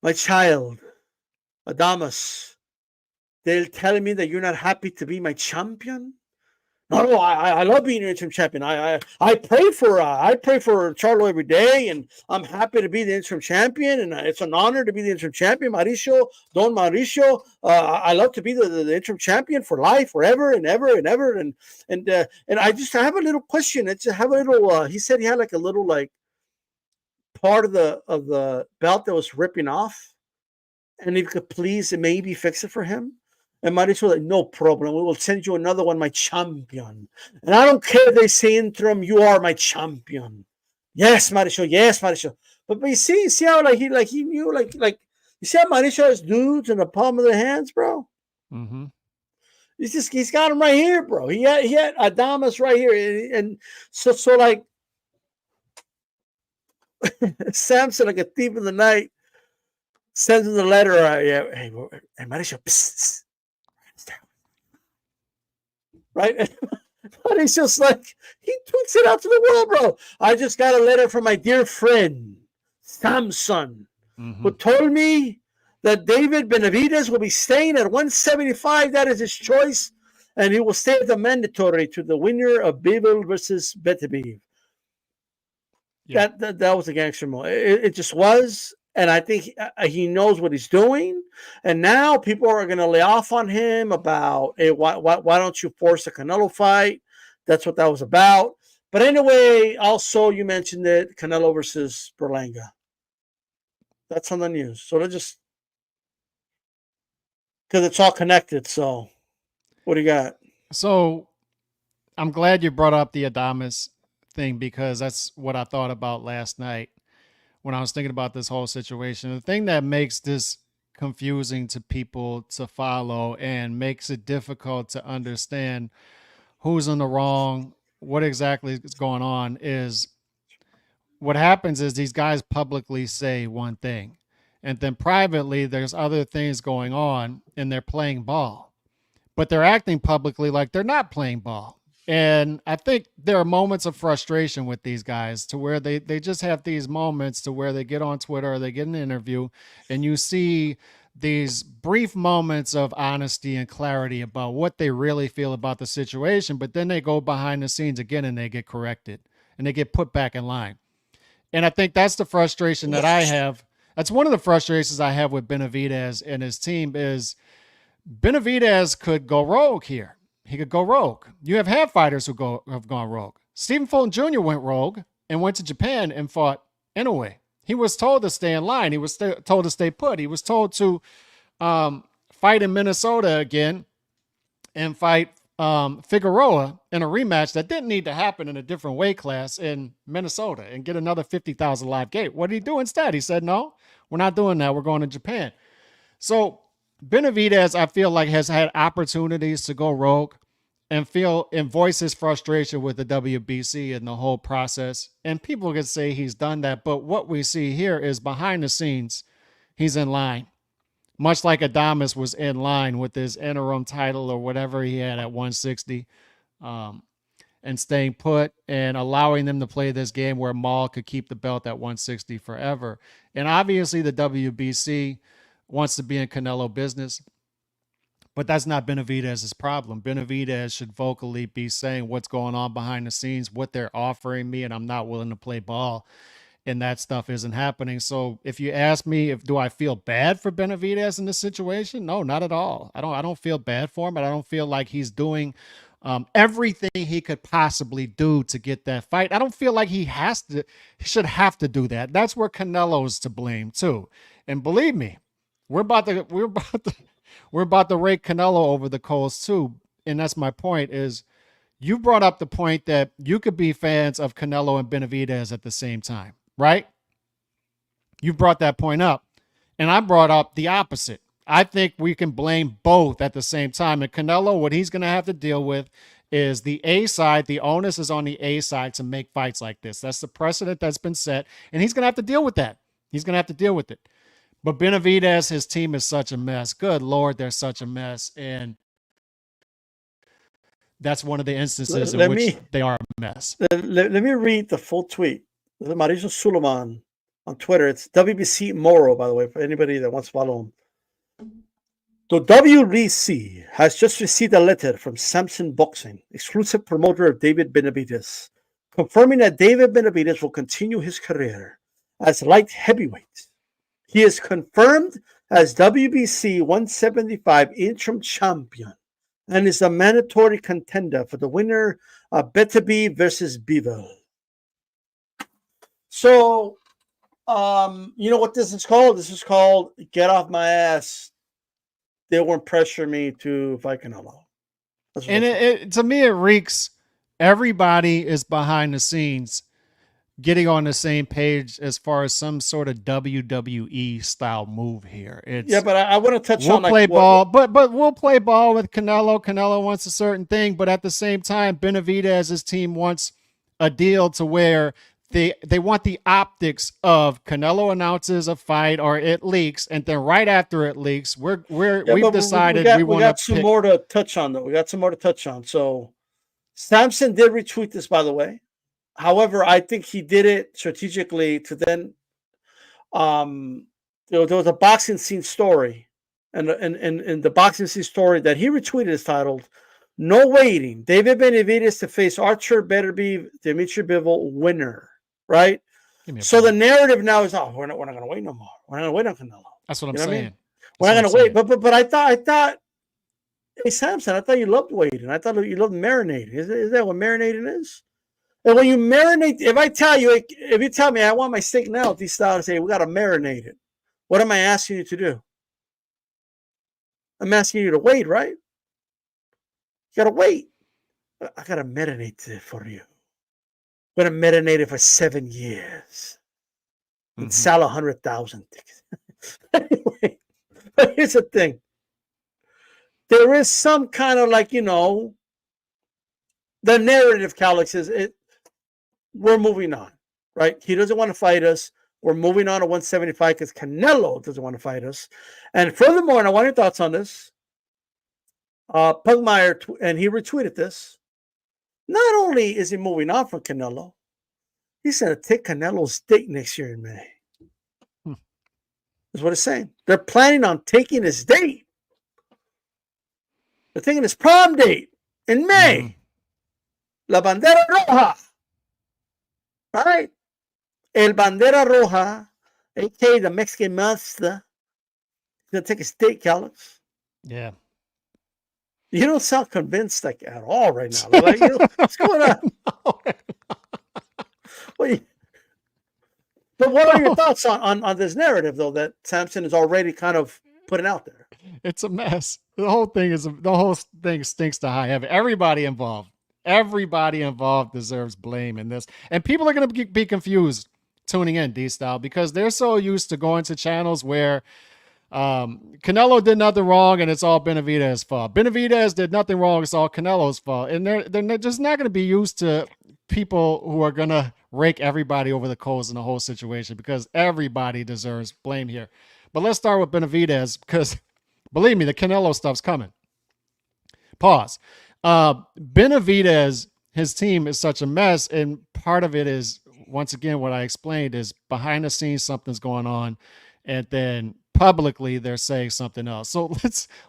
my child, Adames, they're telling me that you're not happy to be my champion? No, I love being an interim champion. I pray for Charlo every day, and I'm happy to be the interim champion, and it's an honor to be the interim champion. Mauricio, Don Mauricio, I love to be the interim champion for life, forever and ever and ever." And I have a little question. He said he had like a little like part of the belt that was ripping off, and if you could please maybe fix it for him. And Mauricio was like, "No problem. We will send you another one, my champion. And I don't care if they say interim, you are my champion." Yes, Mauricio. Yes, Mauricio. But you see how he knew like you see how Mauricio has dudes in the palm of their hands, bro.
Mm-hmm.
He's got him right here, bro. He had Adames right here, and so like Samson, like a thief in the night, sends him the letter. Hey, Mauricio. Psst. Right? But he's just like, he tweets it out to the world, bro. "I just got a letter from my dear friend, Samson, who told me that David Benavidez will be staying at 175. That is his choice. And he will stay at the mandatory to the winner of Bivol versus Beterbiev." Yeah. That was a gangster move. It just was. And I think he knows what he's doing. And now people are going to lay off on him about, "Hey, why don't you force a Canelo fight?" That's what that was about. But anyway, also you mentioned it, Canelo versus Berlanga. That's on the news. So they're just, because it's all connected. So what do you got?
So I'm glad you brought up the Adames thing, because that's what I thought about last night when I was thinking about this whole situation. The thing that makes this confusing to people to follow and makes it difficult to understand who's in the wrong, what exactly is going on, is what happens is these guys publicly say one thing, and then privately there's other things going on, and they're playing ball, but they're acting publicly like they're not playing ball. And I think there are moments of frustration with these guys to where they just have these moments to where they get on Twitter or they get an interview and you see these brief moments of honesty and clarity about what they really feel about the situation, but then they go behind the scenes again and they get corrected and they get put back in line. And I think that's the frustration that I have. That's one of the frustrations I have with Benavidez and his team is Benavidez could go rogue here. He could go rogue. You have fighters who have gone rogue. Stephen Fulton Jr. went rogue and went to Japan and fought Inoue. He was told to stay in line. He was told to stay put. He was told to fight in Minnesota again and fight Figueroa in a rematch that didn't need to happen in a different weight class in Minnesota and get another 50,000 live gate. What did he do instead? He said, no, we're not doing that. We're going to Japan. So Benavidez, I feel like, has had opportunities to go rogue and voice his frustration with the WBC and the whole process. And people can say he's done that. But what we see here is behind the scenes, he's in line. Much like Adames was in line with his interim title or whatever he had at 160, and staying put and allowing them to play this game where Maul could keep the belt at 160 forever. And obviously the WBC wants to be in Canelo business, but that's not Benavidez's problem. Benavidez should vocally be saying what's going on behind the scenes, what they're offering me, and I'm not willing to play ball. And that stuff isn't happening. So if you ask me do I feel bad for Benavidez in this situation? No, not at all. I don't feel bad for him, and I don't feel like he's doing everything he could possibly do to get that fight. I don't feel like he should have to do that. That's where Canelo's to blame too. And believe me, we're about to rake Canelo over the coals too. And that's my point is you brought up the point that you could be fans of Canelo and Benavidez at the same time, right? You brought that point up. And I brought up the opposite. I think we can blame both at the same time. And Canelo, what he's going to have to deal with is the A side. The onus is on the A side to make fights like this. That's the precedent that's been set. And he's going to have to deal with that. He's going to have to deal with it. But Benavidez, his team is such a mess. Good Lord, they're such a mess. And that's one of the instances in which they are a mess.
Let me read the full tweet. Mauricio Suleiman on Twitter. It's WBC Moro, by the way, for anybody that wants to follow him. The WBC has just received a letter from Samson Boxing, exclusive promoter of David Benavidez, confirming that David Benavidez will continue his career as light heavyweight. He is confirmed as WBC 175 interim champion and is a mandatory contender for the winner of Beterbiev versus Bivol. So, you know what this is called? This is called get off my ass. They won't pressure me to fight Canelo.
And to me, it reeks. Everybody is behind the scenes getting on the same page as far as some sort of WWE style move here.
Yeah, but I want to touch on
play ball, but we'll play ball with Canelo. Canelo wants a certain thing, but at the same time, Benavidez's team wants a deal to where they want the optics of Canelo announces a fight or it leaks, and then right after it leaks, we've decided we got
some more to touch on though. We got some more to touch on. So Samson did retweet this, by the way. However, I think he did it strategically to then there was a boxing scene story, and the boxing scene story that he retweeted is titled "No Waiting: David Benavidez to face Archer Beterbiev Dimitri Bivol winner." Right. So the narrative now is, we're not going to wait no more. We're not going to wait on Canelo.
That's what I'm saying. I mean?
We're not going to wait. But I thought, hey Samson, I thought you loved waiting. I thought you loved marinating. Is that what marinating is? And when you marinate, if you tell me I want my steak now, these styles say we got to marinate it. What am I asking you to do? I'm asking you to wait, right? You got to wait. I got to marinate it for you. I'm going to marinate it for 7 years and sell 100,000 tickets. Anyway, but here's the thing. There is some kind of the narrative, Calix, is we're moving on, right? He doesn't want to fight us. We're moving on to 175 because Canelo doesn't want to fight us. And furthermore, and I want your thoughts on this, Pugmire, and he retweeted this, not only is he moving on from Canelo, he's going to take Canelo's date next year in May. is what it's saying. They're planning on taking his date. They're taking his prom date in May. La bandera roja. All right. El bandera roja, aka the Mexican monster. He's going to take his date, Calix.
Yeah.
You don't sound convinced like at all right now. Like, what's going on? But what are your thoughts on this narrative, though, that Samson is already kind of putting out there?
It's a mess. The whole thing stinks to high heaven. Everybody involved deserves blame in this. And people are going to be confused tuning in, D-Style, because they're so used to going to channels where Canelo did nothing wrong and it's all Benavidez's fault. Benavidez did nothing wrong, it's all Canelo's fault. And they're just not going to be used to people who are going to rake everybody over the coals in the whole situation, because everybody deserves blame here. But let's start with Benavidez, because believe me, the Canelo stuff's coming. Pause. Benavidez, his team is such a mess, and part of it is, once again, what I explained is behind the scenes something's going on, and then publicly they're saying something else. So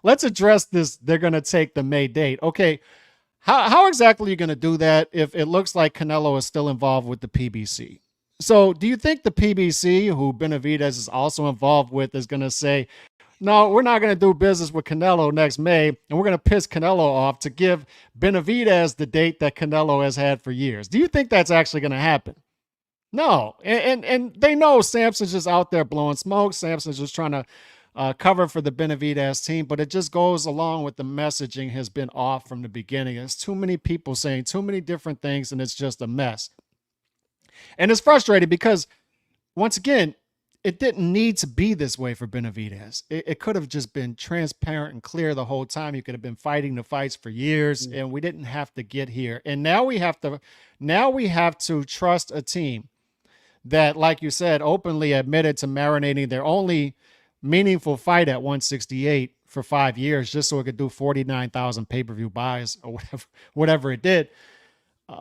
let's address this. They're going to take the May date. Okay, how exactly are you going to do that if it looks like Canelo is still involved with the PBC? So do you think the PBC, who Benavidez is also involved with, is going to say, no, we're not going to do business with Canelo next May, and we're going to piss Canelo off to give Benavidez the date that Canelo has had for years? Do you think that's actually going to happen? No. And they know Samson's just out there blowing smoke. Samson's just trying to cover for the Benavidez team, but it just goes along with the messaging has been off from the beginning. It's too many people saying too many different things, and it's just a mess. And it's frustrating because, once again, it didn't need to be this way for Benavidez. It could have just been transparent and clear the whole time. You could have been fighting the fights for years, and we didn't have to get here. And now we have to trust a team that, like you said, openly admitted to marinating their only meaningful fight at 168 for 5 years, just so it could do 49,000 pay-per-view buys or whatever it did.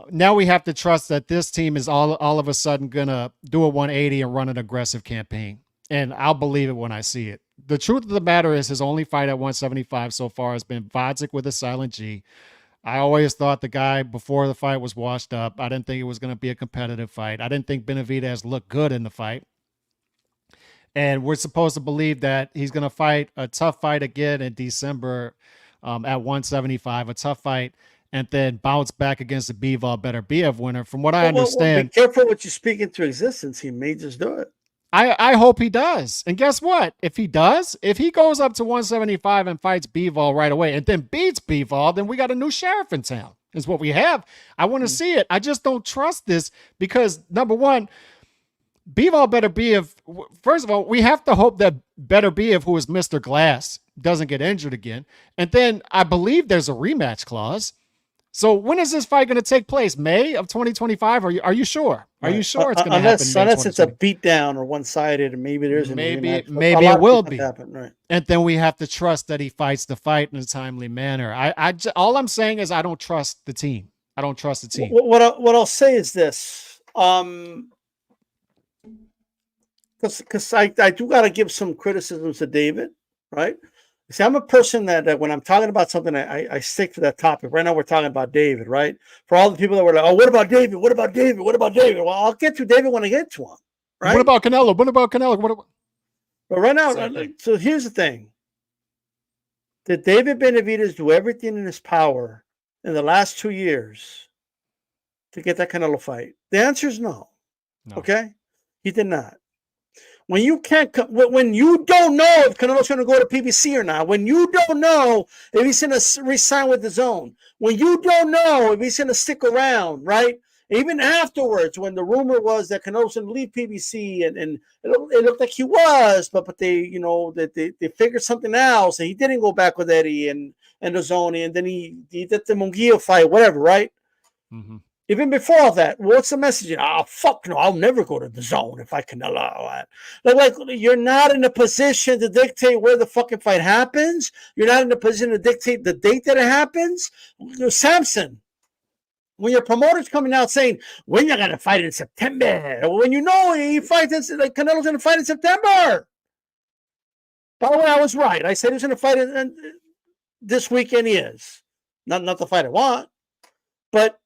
Now we have to trust that this team is all of a sudden going to do a 180 and run an aggressive campaign. And I'll believe it when I see it. The truth of the matter is his only fight at 175 so far has been Vodzik with a silent G. I always thought the guy before the fight was washed up. I didn't think it was going to be a competitive fight. I didn't think Benavidez looked good in the fight. And we're supposed to believe that he's going to fight a tough fight again in December at 175, a tough fight, and then bounce back against the Bivol Beterbiev winner. From what I understand,
be careful what you speak into existence. He may just do it.
I hope he does. And guess what? If he does, if he goes up to 175 and fights Bivol right away and then beats Bivol, then we got a new sheriff in town, is what we have. I want to see it. I just don't trust this because, number one, Bivol Beterbiev, first of all, we have to hope that Beterbiev, who is Mr. Glass, doesn't get injured again. And then I believe there's a rematch clause. So when is this fight going to take place? May of 2025? Are you sure? Are you sure it's going to happen?
Unless it's a beatdown or one-sided, and maybe there's
maybe it will be. Happen, right? And then we have to trust that he fights the fight in a timely manner. All I'm saying is I don't trust the team. I don't trust the team.
What I'll say is this, because I do got to give some criticisms to David, right? See, I'm a person that when I'm talking about something, I stick to that topic. Right now, we're talking about David, right? For all the people that were like, oh, what about David? What about David? What about David? Well, I'll get to David when I get to him, right?
What about Canelo? What about Canelo?
But right now, so here's the thing. Did David Benavidez do everything in his power in the last 2 years to get that Canelo fight? The answer is no. Okay? He did not. When you don't know if Canelo's going to go to PBC or not, when you don't know if he's going to resign with his own, when you don't know if he's going to stick around, right? Even afterwards, when the rumor was that Canelo's going to leave PBC, and it looked like he was, but they they figured something else, and he didn't go back with Eddie and Ozoni, and then he did the Mungia fight, whatever, right? Mm-hmm. Even before that, what's the message? Oh, fuck no, I'll never go to the zone if I Canelo. Like you're not in a position to dictate where the fucking fight happens. You're not in a position to dictate the date that it happens. Samson, when your promoter's coming out saying, when you're going to fight in September, when you know he fights, like Canelo's going to fight in September. By the way, I was right. I said he was going to fight this weekend. He is. Not the fight I want, but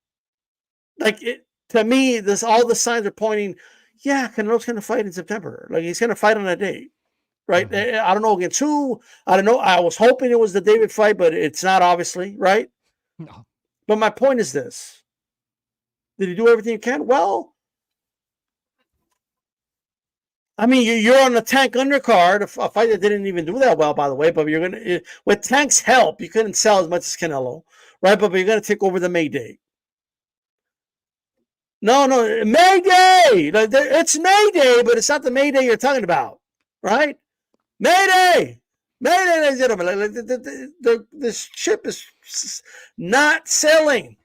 to me, all the signs are pointing. Yeah, Canelo's going to fight in September. Like he's going to fight on that date, right? Mm-hmm. I don't know against who. I don't know. I was hoping it was the David fight, but it's not, obviously, right?
No.
But my point is this: did he do everything he can? Well, I mean, you're on the Tank undercard, a fight that didn't even do that well, by the way. But you're gonna, with Tank's help, you couldn't sell as much as Canelo, right? But you're gonna take over the May date. No, May Day. It's May Day, but it's not the May Day you're talking about, right? May Day, ladies and gentlemen. This ship is not selling,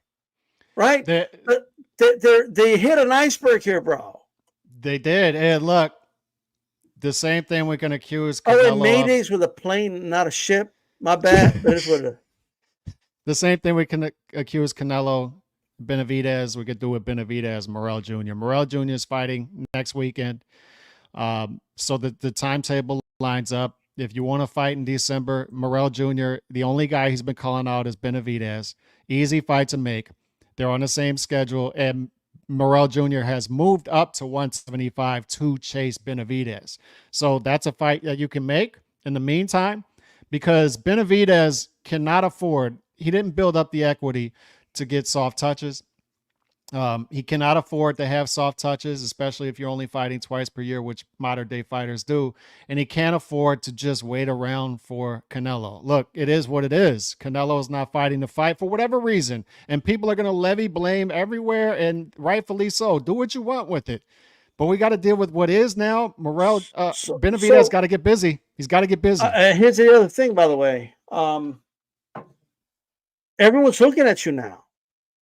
right? They hit an iceberg here, bro.
They did, and look, the same thing we can accuse Canelo
and Maydays with a plane, not a ship. My bad. That is what it is.
The same thing we can accuse Canelo. Benavidez, we could do with Benavidez, Morrell Jr. Morrell Jr. is fighting next weekend. So the timetable lines up. If you want to fight in December, Morrell Jr., the only guy he's been calling out is Benavidez. Easy fight to make. They're on the same schedule, and Morrell Jr. has moved up to 175 to chase Benavidez. So that's a fight that you can make in the meantime, because Benavidez cannot afford, he didn't build up the equity to get soft touches. He cannot afford to have soft touches, especially if you're only fighting twice per year, which modern day fighters do. And he can't afford to just wait around for Canelo. Look, it is what it is. Canelo is not fighting the fight for whatever reason. And people are going to levy blame everywhere, and rightfully so. Do what you want with it. But we got to deal with what is now. Morrell, Benavidez got to get busy. He's got to get busy.
Here's the other thing, by the way. Everyone's looking at you now.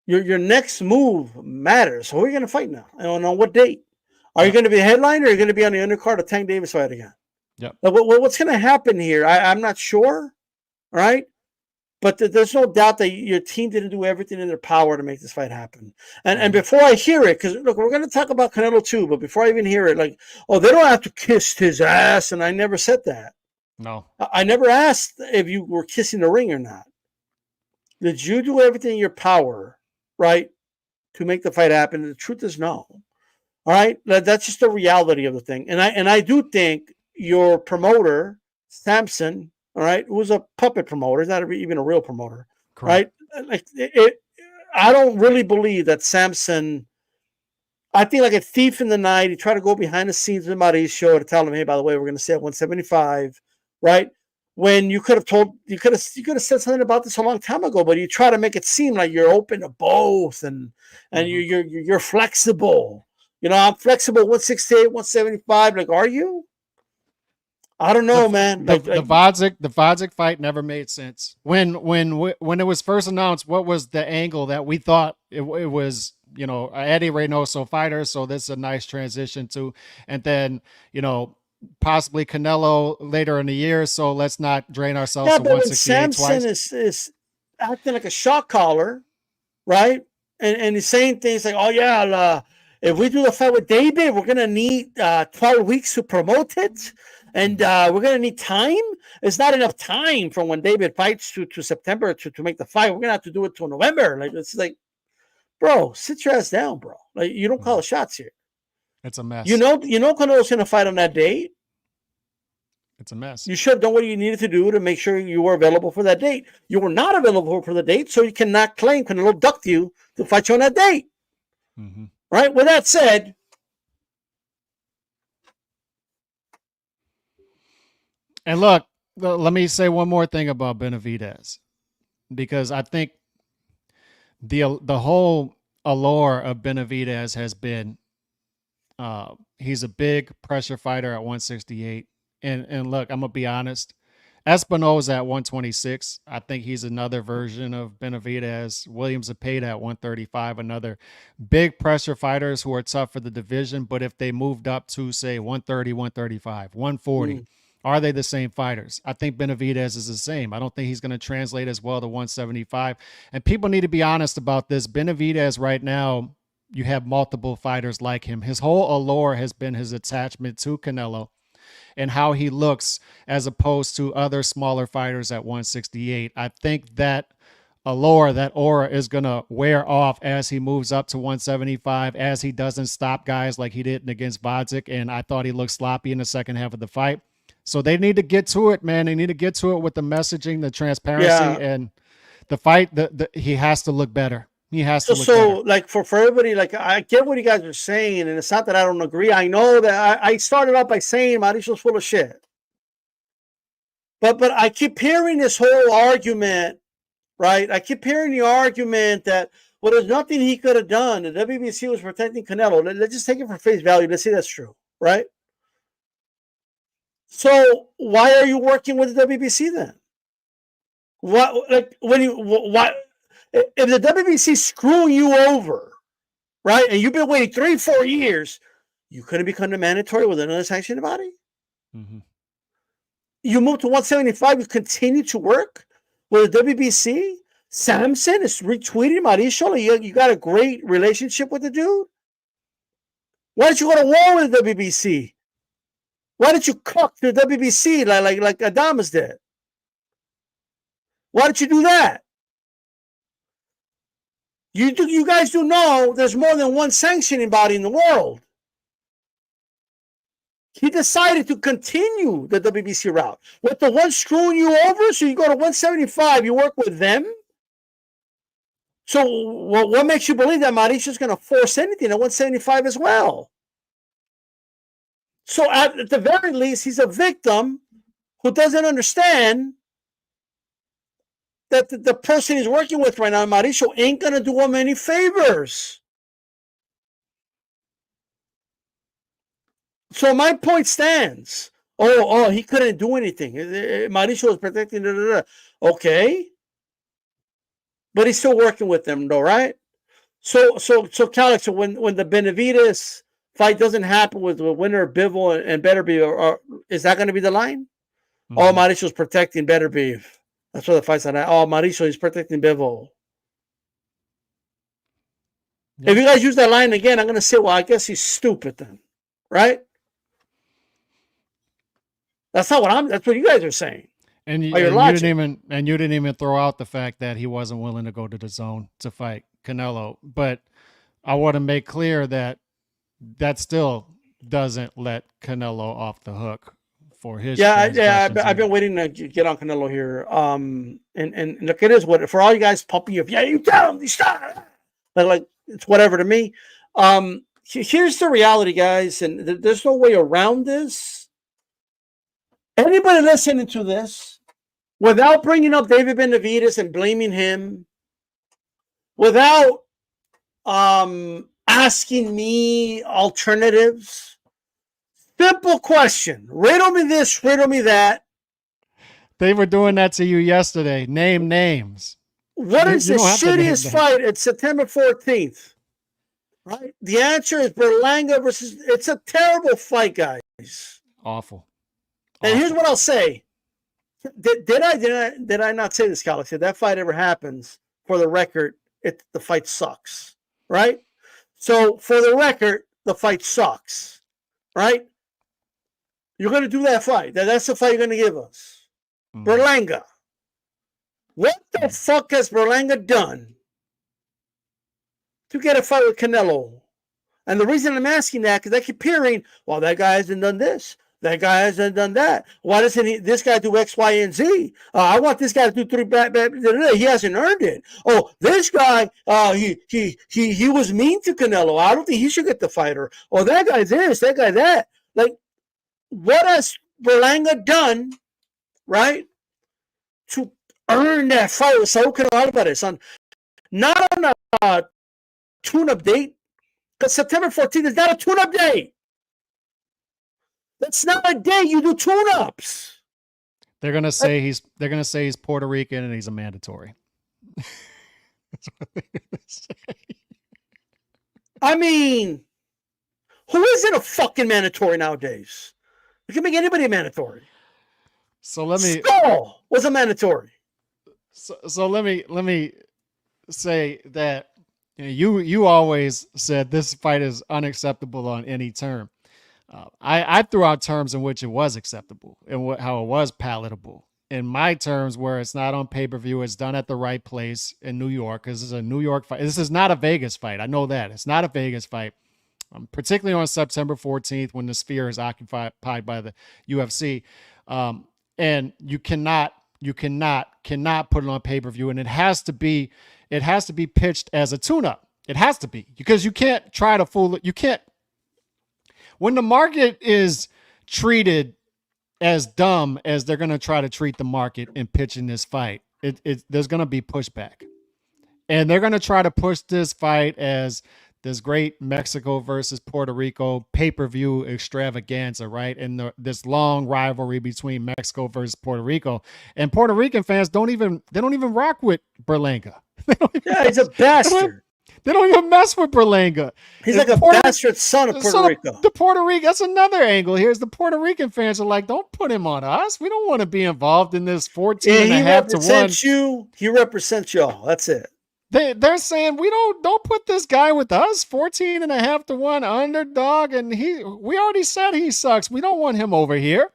Your next move matters. So who are you going to fight now? And on what date? Are you going to be a headliner, or are you going to be on the undercard of Tank Davis fight again?
Yep.
What's going to happen here? I'm not sure, right? But there's no doubt that your team didn't do everything in their power to make this fight happen. And before I hear it, because look, we're going to talk about Canelo too, but before I even hear it, like, oh, they don't have to kiss his ass, and I never said that.
No.
I never asked if you were kissing the ring or not. Did you do everything in your power, right, to make the fight happen? And the truth is no. All right, that's just the reality of the thing. And I do think your promoter, Samson, all right, who's a puppet promoter, he's not even a real promoter, correct, right? Like I don't really believe that Samson. I think like a thief in the night, he tried to go behind the scenes of Mari's show to tell him, hey, by the way, we're going to stay at 175, right? When you could have said something about this a long time ago, but you try to make it seem like you're open to both, and you're flexible. You know, I'm flexible 168, 175. Like, are you? I don't know, man.
The Vodzik fight never made sense. When it was first announced, what was the angle that we thought it was? You know, Eddie Reynoso fighter. So this is a nice transition to, and then possibly Canelo later in the year, so let's not drain ourselves to 168
Samson
twice.
is acting like a shot caller, right? And he's saying things like, oh yeah, if we do the fight with David, we're gonna need 12 weeks to promote it, and we're gonna need time. It's not enough time from when David fights to September to make the fight. We're gonna have to do it till November. Like, it's like, bro, sit your ass down, bro. Like, you don't call the shots here.
It's a mess.
You know Canelo's gonna fight on that date.
It's a mess.
You should have done what you needed to do to make sure you were available for that date. You were not available for the date, so you cannot claim Canelo ducked you to fight you on that date.
Mm-hmm.
Right? With that said,
and look, let me say one more thing about Benavidez, because I think the whole allure of Benavidez has been he's a big pressure fighter at 168. And look, I'm going to be honest. Espinosa at 126. I think he's another version of Benavidez. Williams Zepeda at 135. Another big pressure fighters who are tough for the division. But if they moved up to, say, 130, 135, 140, are they the same fighters? I think Benavidez is the same. I don't think he's going to translate as well to 175. And people need to be honest about this. Benavidez right now, you have multiple fighters like him. His whole allure has been his attachment to Canelo. and how he looks as opposed to other smaller fighters at 168. I think that allure, that aura is going to wear off as he moves up to 175, as he doesn't stop guys like he did against Bodzik. And I thought he looked sloppy in the second half of the fight. So they need to get to it, man. They need to get to it with the messaging, the transparency, and the fight. He has to look better. He has to look better.
Like for everybody, like I get what you guys are saying, and it's not that I don't agree. I know that I started out by saying Mauricio's full of shit, but I keep hearing this whole argument, right? I keep hearing the argument that there's nothing he could have done. The WBC was protecting Canelo. Let's just take it for face value. Let's say that's true, right? So why are you working with the WBC then? What, like, if the WBC screwing you over, right, and you've been waiting 3-4 years, you couldn't become the mandatory with another sanctioned body?
Mm-hmm.
You move to 175, you continue to work with the WBC? Samson is retweeting Mauricio. You got a great relationship with the dude? Why don't you go to war with the WBC? Why did you cook the WBC like Adamas did? Why did you do that? You guys do know there's more than one sanctioning body in the world. He decided to continue the WBC route. With the one screwing you over, so you go to 175, you work with them? So what makes you believe that Mauricio's going to force anything at 175 as well? So at the very least, he's a victim who doesn't understand that the person he's working with right now, Mauricio, ain't going to do him any favors. So my point stands. Oh, he couldn't do anything. Mauricio was protecting. Okay. But he's still working with them, though, right? So Calix, when the Benavidez fight doesn't happen with the winner Bivol and Beterbiev, is that going to be the line? Mm-hmm. Oh, Mauricio's protecting Beterbiev. That's what the fight's on. Oh, Mauricio is protecting Bivol. Yep. If you guys use that line again, I'm going to say, well, I guess he's stupid then, right? That's what you guys are saying.
And you didn't even throw out the fact that he wasn't willing to go to the zone to fight Canelo. But I want to make clear that still doesn't let Canelo off the hook for his. I've been waiting to get on Canelo here. And look, it is what for all you guys pumping you. Yeah, you tell him, stop. Like it's whatever to me. Here's the reality, guys, and there's no way around this. Anybody listening to this, without bringing up David Benavidez and blaming him, without asking me alternatives, simple question: riddle me this, riddle me that. They were doing that to you yesterday. Name names.
What is the shittiest fight? It's September 14th. Right? The answer is Berlanga versus. It's a terrible fight, guys.
Awful.
And here's what I'll say. Did I not say this, Calix? If that fight ever happens, for the record, the fight sucks. Right? So for the record, the fight sucks. Right? You're going to do that fight. That's the fight you're going to give us. Mm-hmm. Berlanga. What the fuck has Berlanga done to get a fight with Canelo? And the reason I'm asking that, because I keep hearing, well, that guy hasn't done this. That guy hasn't done that. Why doesn't this guy do X, Y, and Z? I want this guy to do 3 bad. He hasn't earned it. Oh, this guy, he was mean to Canelo. I don't think he should get the fighter. Oh, that guy this, that guy that. Like, what has Berlanga done, right, to earn that fight with Saul Canelo Alvarez? Not on a tune-up date, because September 14th is not a tune-up date. That's not a day you do tune-ups.
They're gonna say he's Puerto Rican and he's a mandatory. That's what they're gonna say.
I mean, who isn't a fucking mandatory nowadays? You can make anybody a mandatory.
So let me.
Skull was a mandatory.
So let me say that you always said this fight is unacceptable on any term. I threw out terms in which it was acceptable and how it was palatable. In my terms, where it's not on pay-per-view, it's done at the right place in New York, because this is a New York fight. This is not a Vegas fight. I know that. It's not a Vegas fight, particularly on September 14th when the Sphere is occupied by the UFC. And you cannot put it on pay-per-view, and it has to be pitched as a tune-up. It has to be, because you can't try to fool it. You can't. When the market is treated as dumb as they're going to try to treat the market in pitching this fight, there's going to be pushback, and they're going to try to push this fight as this great Mexico versus Puerto Rico pay-per-view extravaganza, right? And this long rivalry between Mexico versus Puerto Rico, and Puerto Rican fans don't even rock with Berlanga.
Yeah, he's a bastard.
They don't even mess with Berlanga.
He's like a bastard son of Puerto Rico.
The Puerto Rico, that's another angle. Here's the Puerto Rican fans are like, don't put him on us. We don't want to be involved in this 14.5-1.
He represents y'all. That's it.
They're saying we don't put this guy with us. 14.5-1 underdog, and we already said he sucks. We don't want him over here.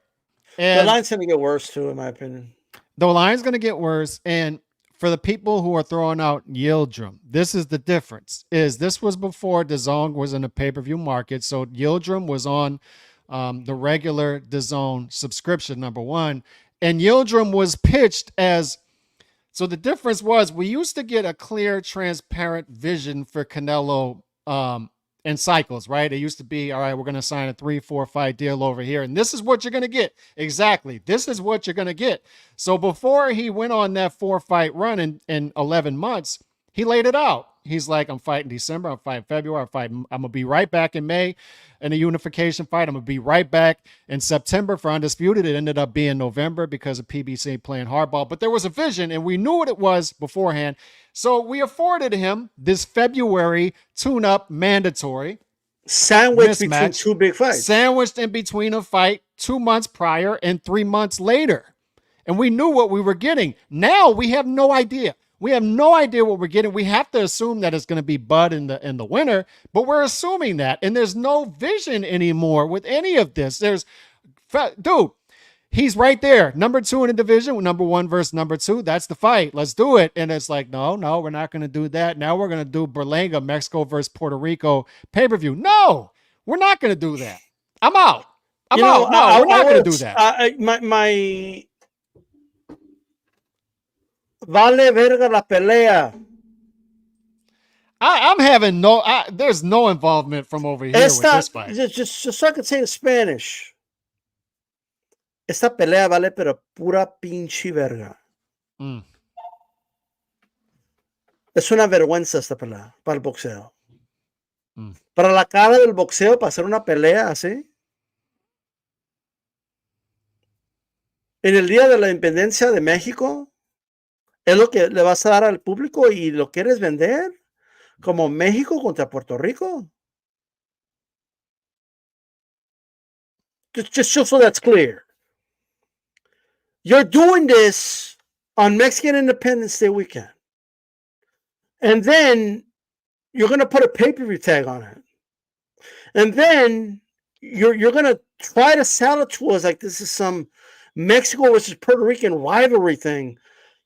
And
the line's gonna get worse too, in my opinion.
The line's gonna get worse, and for the people who are throwing out Yildirim, this is the difference. This was before DAZN was in the pay-per-view market, so Yildirim was on the regular DAZN subscription, number one, and Yildirim was pitched as. So the difference was we used to get a clear, transparent vision for Canelo in cycles, right? It used to be, all right, we're going to sign a 3-4 fight deal over here, and this is what you're going to get. Exactly. This is what you're going to get. So before he went on that 4-fight run in 11 months, he laid it out. He's like, I'm fighting December, I'm fighting February, I'm going to be right back in May in a unification fight. I'm going to be right back in September for Undisputed. It ended up being November because of PBC playing hardball. But there was a vision, and we knew what it was beforehand. So we afforded him this February tune-up mandatory.
Sandwiched between two big fights.
Sandwiched in between a fight 2 months prior and 3 months later. And we knew what we were getting. Now we have no idea. We have no idea what we're getting. We have to assume that it's going to be Bud in the winter, but we're assuming that. And there's no vision anymore with any of this. Dude, he's right there. Number 2 in the division, number 1 versus number 2. That's the fight. Let's do it. And it's like, no, we're not going to do that. Now we're going to do Berlanga, Mexico versus Puerto Rico pay-per-view. No, we're not going to do that. I'm out. I'm out. No, we're not going to do that.
Vale verga la pelea.
I'm having there's no involvement from over here with this fight.
Just so I can say in Spanish. Esta pelea vale pero pura pinche verga. Es una vergüenza esta pelea para el boxeo. Para la cara del boxeo, para hacer una pelea así. En el día de la independencia de México, es lo que le vas a dar al público y lo quieres vender como México contra Puerto Rico. Just so that's clear. You're doing this on Mexican Independence Day weekend. And then you're going to put a pay-per-view tag on it. And then you're going to try to sell it to us like this is some Mexico versus Puerto Rican rivalry thing.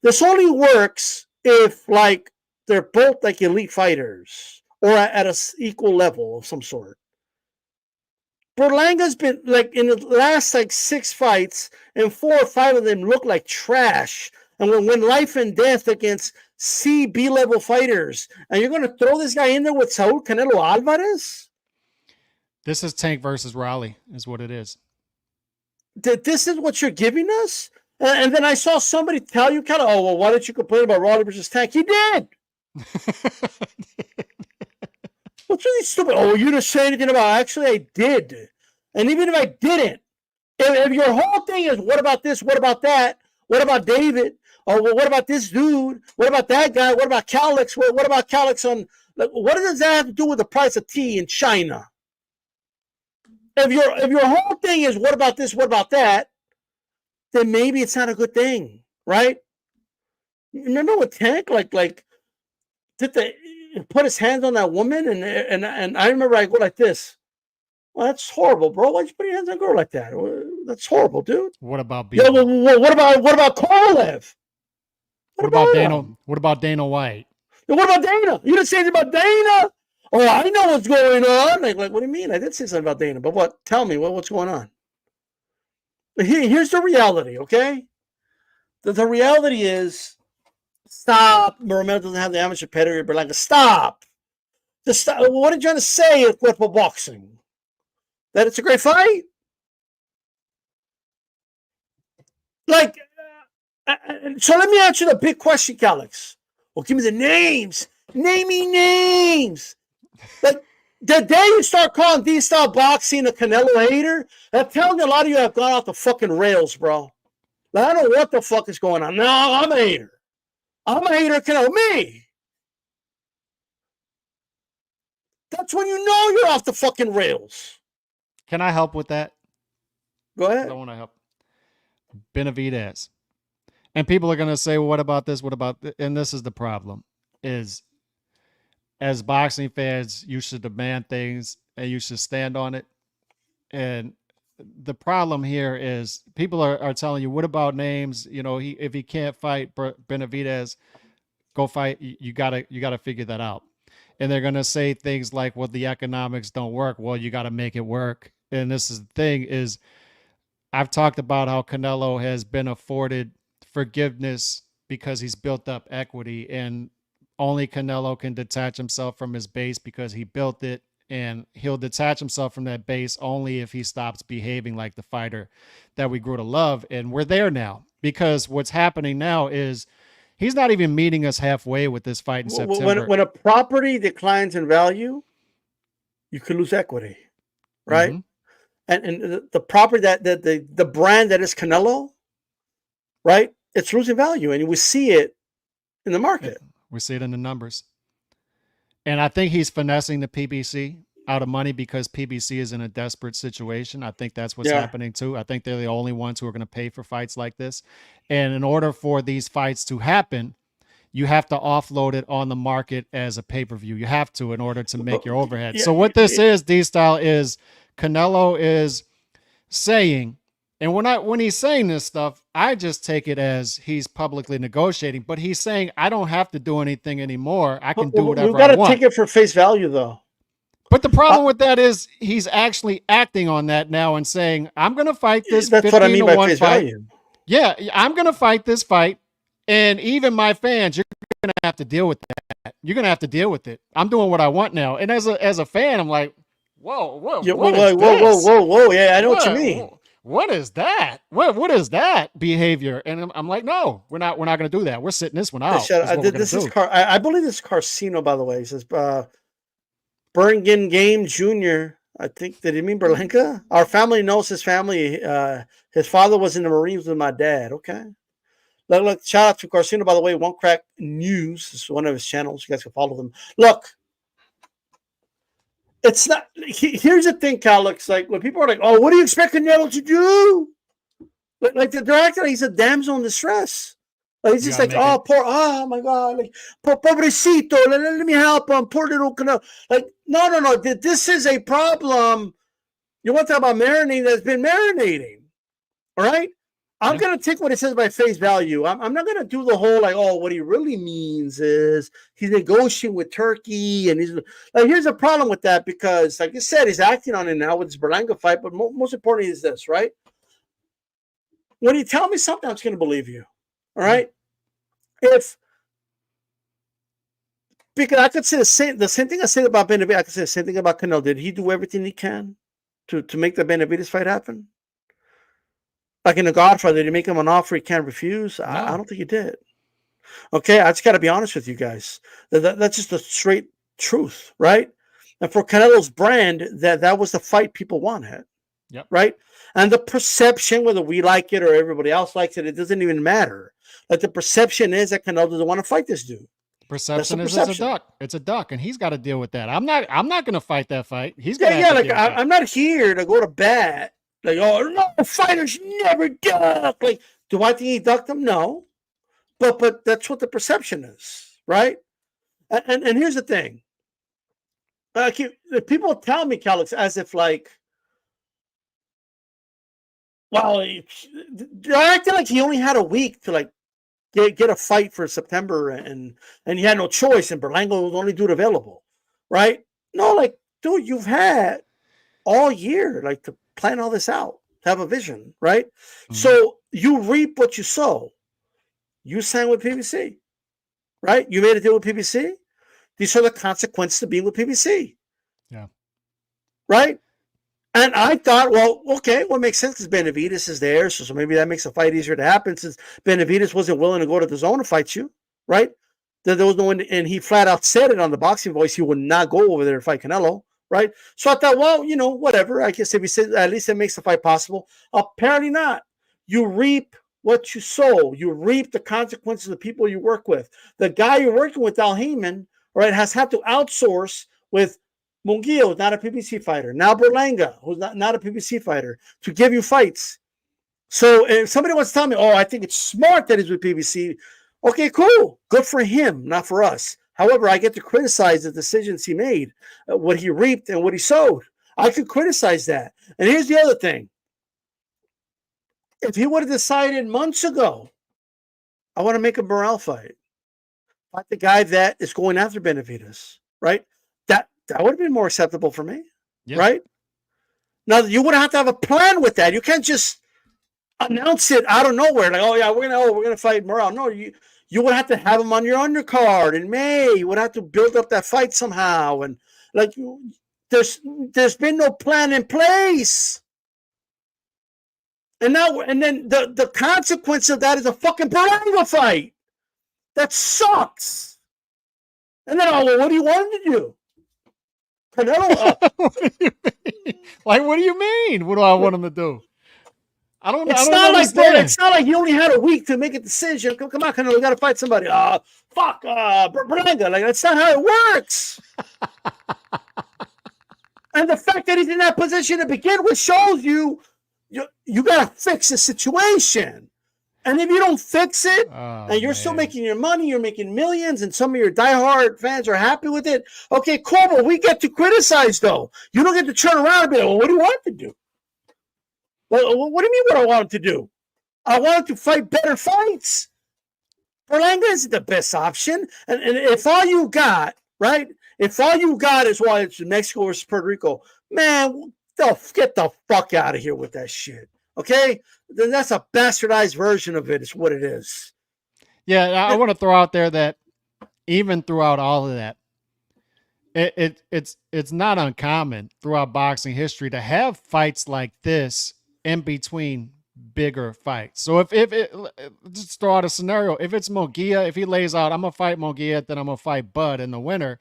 This only works if, like, they're both like elite fighters or at an equal level of some sort. Berlanga's been like in the last 6 fights, and 4 or 5 of them look like trash. And when life and death against B level fighters, and you're going to throw this guy in there with Saul Canelo Alvarez?
This is Tank versus Raleigh, is what it is.
This is what you're giving us? And then I saw somebody tell you why don't you complain about Raleigh versus Tank? He did. What's really stupid? Oh, you didn't say anything about it. Actually, I did. And even if I didn't, if your whole thing is, what about this? What about that? What about David? Oh, well, what about this dude? What about that guy? What about Calix? What about Calix on? What does that have to do with the price of tea in China? If your whole thing is, what about this? What about that? Then maybe it's not a good thing, right? Remember with Tank, did they put his hands on that woman, and I remember I go like this. Well, that's horrible, bro. Why'd you put your hands on a girl like that? That's horrible, dude.
What about
Yeah,
Beal?
what about Kovalev?
What about Dana? What about Dana White?
What about Dana? You didn't say anything about Dana. Oh, I know what's going on. Like, what do you mean? I did say something about Dana, but what? Tell me what's going on. Here's the reality, okay? The reality is, stop. Romero doesn't have the amateur pedigree, Berlanga. Stop. Just stop. What are you trying to say at Cuerpo Boxing? That it's a great fight? Like, so let me ask you the big question, Calix. Well, give me the names. Name me names. Like, the day you start calling D-style boxing a Canelo hater, I'm telling you, a lot of you have gone off the fucking rails, bro. Like, I don't know what the fuck is going on. No, I'm a hater. I'm a hater of Canelo. Me. That's when you know you're off the fucking rails.
Can I help with that?
Go ahead.
I want to help. Benavidez. And people are going to say, well, what about this? What about this? And this is the problem is, as boxing fans, you should demand things and you should stand on it. And the problem here is people are telling you, what about names? You know, if he can't fight Benavidez, go fight. You gotta figure that out. And they're going to say things like, well, the economics don't work. Well, you got to make it work. And this is the thing is, I've talked about how Canelo has been afforded forgiveness because he's built up equity, and only Canelo can detach himself from his base because he built it, and he'll detach himself from that base only if he stops behaving like the fighter that we grew to love. And we're there now, because what's happening now is he's not even meeting us halfway with this fight in September.
When a property declines in value, you could lose equity, right?
Mm-hmm.
And the property that the brand that is Canelo, right? It's losing value, and we see it in the market.
We see it in the numbers. And I think he's finessing the PBC out of money because PBC is in a desperate situation. I think that's what's happening too. I think they're the only ones who are going to pay for fights like this. And in order for these fights to happen, you have to offload it on the market as a pay-per-view. You have to in order to make your overhead. So what this is, D-Style, is Canelo is saying, and when he's saying this stuff, I just take it as he's publicly negotiating, but he's saying, I don't have to do anything anymore. I can do whatever I want.
We've got to take it for face value, though.
But the problem with that is he's actually acting on that now and saying, I'm going to fight this 15-1
what I mean by face
fight.
value.
Yeah, I'm going to fight this fight. And even my fans, you're going to have to deal with that. You're going to have to deal with it. I'm doing what I want now. And as a fan, I'm like, whoa. Whoa.
Yeah, I know what you mean.
What is that? What is that behavior? And I'm like, no, we're not going to do that. We're sitting this one out.
I believe this is Carcino, by the way. He says, Berlanga Game Jr. I think, did he mean Berlanga? Our family knows his family. His father was in the Marines with my dad. Okay. Look, shout out to Carcino, by the way. One Crack News is one of his channels. You guys can follow them. Look, it's not. Here's the thing, Calix. Like, when people are like, "Oh, what do you expect Canelo to do?" Like the director, he's a damsel in distress. Like, he's just like, "Oh my God, like, pobrecito, let me help him, poor little Canelo." Like, no. This is a problem. You want to talk about marinating that's been marinating, all right? I'm going to take what it says by face value. I'm not going to do the whole, like, oh, what he really means is he's negotiating with Turkey. And he's like, here's the problem with that, because, like I said, he's acting on it now with this Berlanga fight. But most importantly is this, right? When you tell me something, I'm just going to believe you. All right? Because I could say the same thing I said about Benavidez, I could say the same thing about Canelo. Did he do everything he can to make the Benavidez fight happen? Like in The Godfather, did he make him an offer he can't refuse? No. I don't think he did. Okay, I just got to be honest with you guys. That's just the straight truth, right? And for Canelo's brand, that was the fight people wanted.
Yep.
Right? And the perception, whether we like it or everybody else likes it, it doesn't even matter. Like, the perception is that Canelo doesn't want to fight this dude.
Perception is a duck. It's a duck, and he's got to deal with that. I'm not going to fight that fight. He's going to
like, I'm not here to go to bat. Like, oh, no, fighters never duck. Like, do I think he ducked him? No. But that's what the perception is, right? And here's the thing. People tell me, Calix, as if, like, Well, they're acting like he only had a week to like get a fight for September, and he had no choice, and Berlanga was the only dude available, right? No, like, dude, you've had all year like to plan all this out, to have a vision, right? Mm-hmm. So you reap what you sow. You signed with PBC, right? You made a deal with PBC. These are the consequences of being with PBC.
Yeah.
Right? And I thought, well, okay, well, it makes sense because Benavidez is there, so maybe that makes the fight easier to happen since Benavidez wasn't willing to go to the zone to fight you, right? There was no one, and he flat out said it on the Boxing Voice, he would not go over there to fight Canelo, right? So I thought, well, whatever. I guess if he said, at least it makes the fight possible. Apparently not. You reap what you sow. You reap the consequences of the people you work with. The guy you're working with, Al Heyman, right, has had to outsource with Mungia, who's not a PBC fighter. Now Berlanga, who's not a PBC fighter, to give you fights. So if somebody wants to tell me, I think it's smart that he's with PBC, okay, cool. Good for him, not for us. However, I get to criticize the decisions he made, what he reaped and what he sowed. I could criticize that. And here's the other thing. If he would have decided months ago, I want to make a Morale fight the guy that is going after Benavidez, right? That would have been more acceptable for me, right? Now, you would have to have a plan with that. You can't just announce it out of nowhere, like, we're gonna fight Morale. No, you would have to have him on your undercard in May. You would have to build up that fight somehow, and like, there's been no plan in place. And then the consequence of that is a fucking Berlanga fight. That sucks. And then, what do you want him to do? Canelo.
What do you mean? Like, what do you mean? What do I want him to do? I don't
It's not like you only had a week to make a decision. Come on, Canelo, you got to fight somebody. Berlanga. Like, that's not how it works. And the fact that he's in that position to begin with shows you got to fix the situation. And if you don't fix it, and you're still making your money, you're making millions, and some of your diehard fans are happy with it, okay, cool, but we get to criticize, though. You don't get to turn around and be like, well, what do you want to do? Well, what do you mean what I want him to do? I want him to fight better fights. Berlanga isn't the best option. And if all you got, right, if all you got is why it's Mexico versus Puerto Rico, man, get the fuck out of here with that shit. Okay? Then that's a bastardized version of it, is what it is.
Yeah, I want to throw out there that even throughout all of that, it's not uncommon throughout boxing history to have fights like this in between bigger fights. So if just throw out a scenario, if it's Mungia, if he lays out, I'm gonna fight Mungia, then I'm gonna fight Bud in the winter,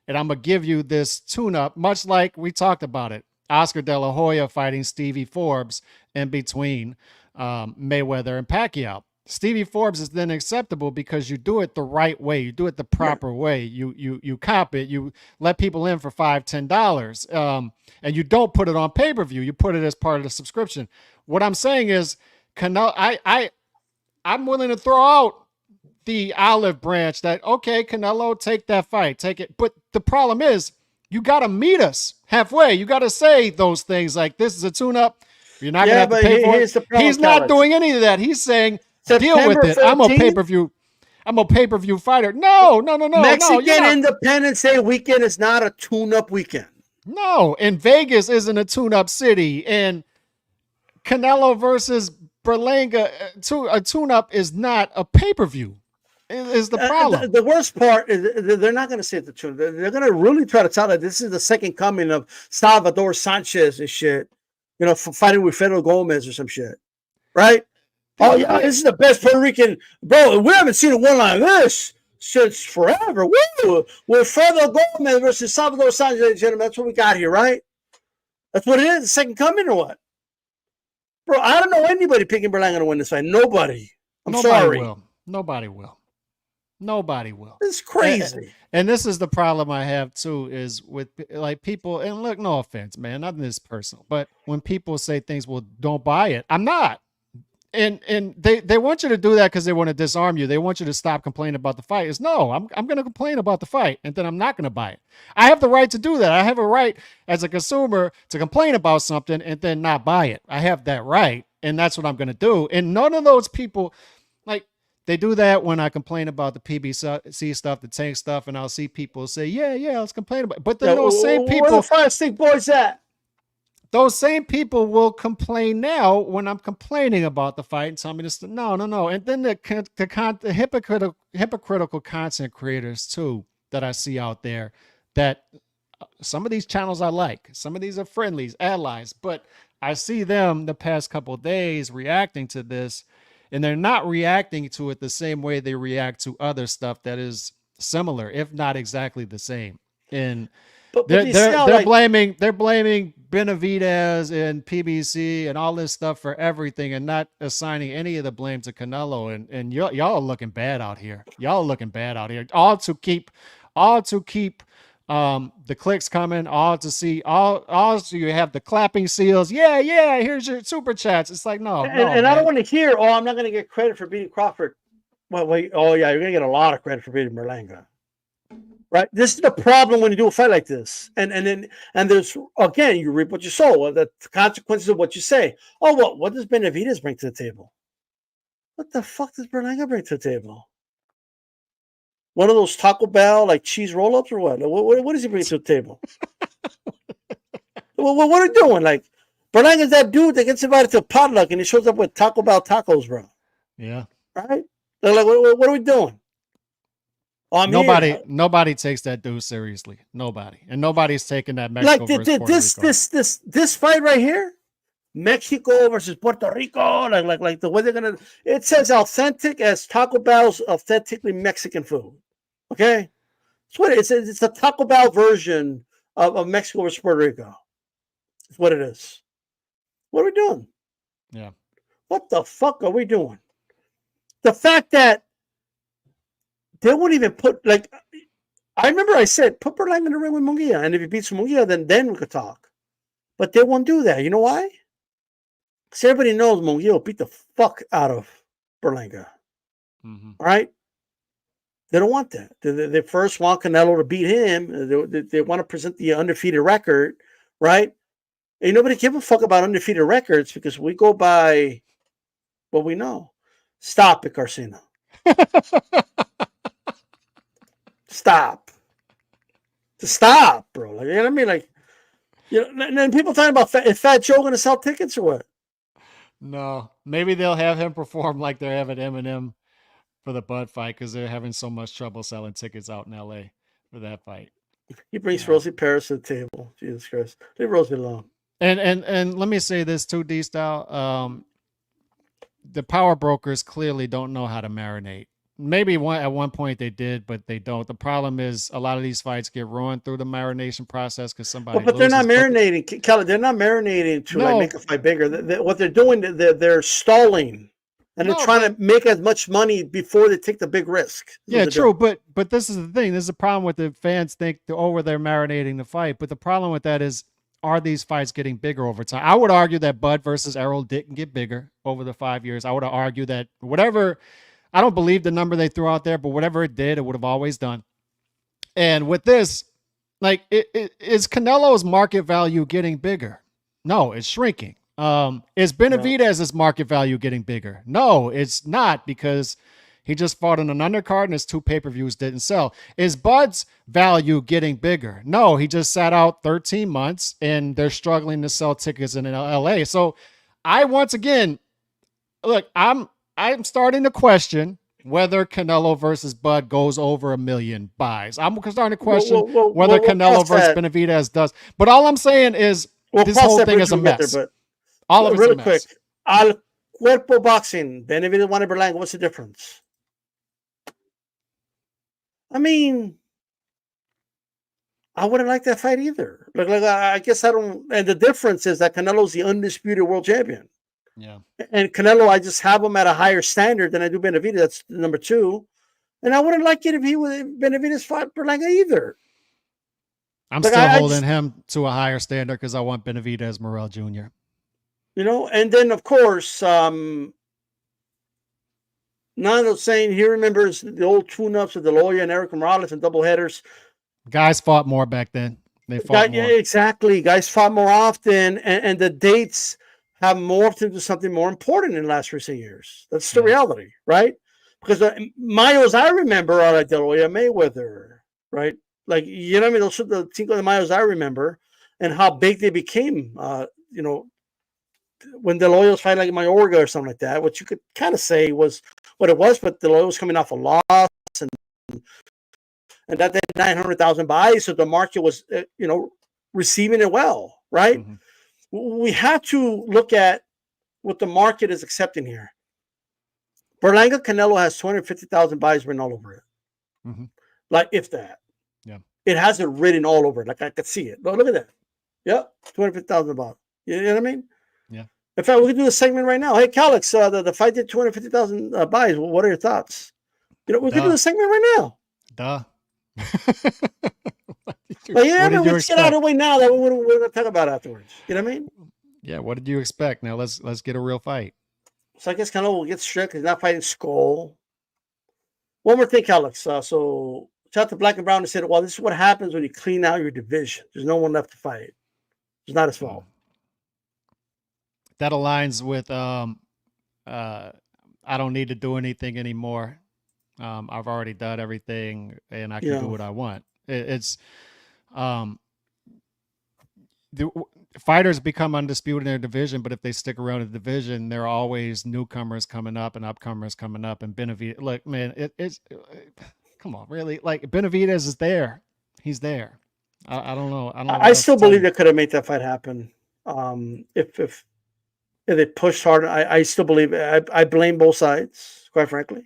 and I'm gonna give you this tune-up, much like we talked about it. Oscar De La Hoya fighting Stevie Forbes in between Mayweather and Pacquiao. Stevie Forbes is then acceptable because you do it the right way. You do it the proper way. You cop it. You let people in for $5, $10, and you don't put it on pay-per-view. You put it as part of the subscription. What I'm saying is, Canelo, I'm willing to throw out the olive branch that, okay, Canelo, take that fight, take it. But the problem is, you got to meet us halfway. You got to say those things like, this is a tune-up. You're not going to have to pay for it. He's not doing any of that. He's saying, deal with it. 13th? I'm a pay-per-view fighter. No.
Mexican Independence Day weekend is not a tune-up weekend.
No, and Vegas isn't a tune-up city. And Canelo versus Berlanga, a tune-up is not a pay-per-view. Is the problem.
The worst part is they're not going to say it's the tune. They're going to really try to tell that this is the second coming of Salvador Sanchez and shit. For fighting with Fedor Gomez or some shit. Right? Oh, yeah, this is the best Puerto Rican. Bro, we haven't seen a one like this since forever. Woo! With Fedor Gomez versus Salvador Sanchez, ladies and gentlemen, that's what we got here, right? That's what it is, the second coming or what? Bro, I don't know anybody picking Berlanga to win this fight. Nobody. Sorry.
Nobody will. Nobody will.
It's crazy.
And this is the problem I have too, is with like people, and look, no offense, man, nothing is personal, but when people say things, well, don't buy it. I'm not. And they want you to do that because they want to disarm you. They want you to stop complaining about the fight. It's no, I'm going to complain about the fight, and then I'm not going to buy it. I have the right to do that. I have a right as a consumer to complain about something and then not buy it. I have that right. And that's what I'm going to do. And none of those people, like, they do that when I complain about the PBC stuff, the Tank stuff, and I'll see people say, yeah, let's complain about it. But then those same people,
where the Fire Stick Boys at?
Those same people will complain now when I'm complaining about the fight and tell me this. No. And then the hypocritical content creators too that I see out there, that some of these channels I like, some of these are friendlies, allies, but I see them the past couple of days reacting to this, and they're not reacting to it the same way they react to other stuff that is similar, if not exactly the same. And they're blaming Benavidez and PBC and all this stuff for everything, and not assigning any of the blame to Canelo. And y'all are looking bad out here. All to keep the clicks coming, all so you have the clapping seals. Yeah, here's your super chats. It's like, no,
and I don't want to hear, I'm not going to get credit for beating Crawford. Wait, you're going to get a lot of credit for beating Berlanga. Right? This is the problem when you do a fight like this. And there's, again, you reap what you sow, the consequences of what you say. What does Benavidez bring to the table? What the fuck does Berlanga bring to the table? One of those Taco Bell like cheese roll-ups or what? What does he bring to the table? What are you doing? Like, Berlanga's that dude that gets invited to a potluck and he shows up with Taco Bell tacos, bro.
Yeah.
Right? They're like, what are we doing?
Nobody takes that dude seriously. Nobody. And nobody's taking that Mexico versus Puerto Rico.
This fight right here, Mexico versus Puerto Rico, like the way they're gonna, it says authentic as Taco Bell's authentically Mexican food. Okay? It's what it is. It's the Taco Bell version of Mexico versus Puerto Rico. It's what it is. What are we doing?
Yeah.
What the fuck are we doing? The fact that they won't even put, like, I remember I said, put Berlanga in the ring with Mungia, and if he beats Mungia, then we could talk. But they won't do that. You know why? Because everybody knows Mungia will beat the fuck out of Berlanga.
Mm-hmm.
All right? They don't want that. They first want Canelo to beat him. They want to present the undefeated record, right? And nobody gives a fuck about undefeated records because we go by what we know. Stop it, Garcina. Stop, bro. Like, you know what I mean? Like, you know, and then people talking about is Fat Joe going to sell tickets or what?
No, maybe they'll have him perform like they're having Eminem for the Bud fight because they're having so much trouble selling tickets out in LA for that fight.
He brings Rosie Paris to the table. Jesus Christ, leave Rosie alone.
And let me say this too, D-Style. The power brokers clearly don't know how to marinate. Maybe at one point they did, but they don't. The problem is a lot of these fights get ruined through the marination process because somebody.
But they're not marinating, Kelly. They're not marinating to like make a fight bigger. What they're doing, they're stalling, and they're trying to make as much money before they take the big risk.
Yeah, true. But this is the thing. This is a problem with the fans think they're marinating the fight. But the problem with that is, are these fights getting bigger over time? I would argue that Bud versus Errol didn't get bigger over the 5 years. I would argue that whatever. I don't believe the number they threw out there, but whatever it did, it would have always done. And with this, like, is Canelo's market value getting bigger? No, it's shrinking. Is Benavidez's market value getting bigger? No, it's not, because he just fought in an undercard and his 2 pay-per-views didn't sell. Is Bud's value getting bigger? No, he just sat out 13 months and they're struggling to sell tickets in LA. So once again, look, I'm starting to question whether Canelo versus Bud goes over 1 million buys. I'm starting to question whether Canelo versus Benavidez does. But all I'm saying is this whole thing is a mess. All of it's
really
a mess.
Quick. Al Cuerpo Boxing, Benavidez wanted Berlanga. What's the difference? I mean, I wouldn't like that fight either. Like I guess I don't. And the difference is that Canelo's the undisputed world champion.
Yeah.
And Canelo, I just have him at a higher standard than I do Benavidez. That's number 2. And I wouldn't like it if he would Benavidez fought Berlanga either.
I'm still holding him to a higher standard because I want Benavidez Morel Jr.
You know, and then of course, Nano's saying he remembers the old tune-ups of the Loya and Eric Morales and doubleheaders.
Guys fought more back then. They fought more.
Yeah, exactly. Guys fought more often, and the dates have morphed into something more important in the last recent years. That's the reality, right? Because the Mayos I remember are like De La Hoya Mayweather, right? Like, you know what I mean? Those are the Cinco de Mayos I remember and how big they became, you know, when De La Hoya was fighting like Mayorga or something like that, which you could kind of say was what it was, but De La Hoya was coming off a loss and that 900,000 buys, so the market was, you know, receiving it well, right? We have to look at what the market is accepting here. Berlanga Canelo has 250,000 buys written all over it. Like, if that.
Yeah.
It has it written all over it. Like, I could see it. Look at that. Yep. 250,000 buys. You know what I mean?
Yeah.
In fact, we can do a segment right now. Hey, Calix, the fight did 250,000 buys. Well, what are your thoughts? You know, we can do a segment right now.
Duh.
Like, yeah, we just get out of the way now that we're going to talk about afterwards. You know what I mean?
Yeah. What did you expect? Now let's get a real fight.
So I guess Canelo will get strict. He's not fighting Skull. One more thing, Alex. So shout out to Black and Brown and said, well, this is what happens when you clean out your division. There's no one left to fight. It's not his fault.
That aligns with I don't need to do anything anymore. I've already done everything and I can do what I want. The fighters become undisputed in their division, but if they stick around in the division, there are always newcomers coming up and upcomers coming up. And Benavidez, like, man, it's come on, really? Like, Benavidez is there. He's there. I don't know. I
still believe they could have made that fight happen. If they pushed hard, I still believe it. I blame both sides, quite frankly.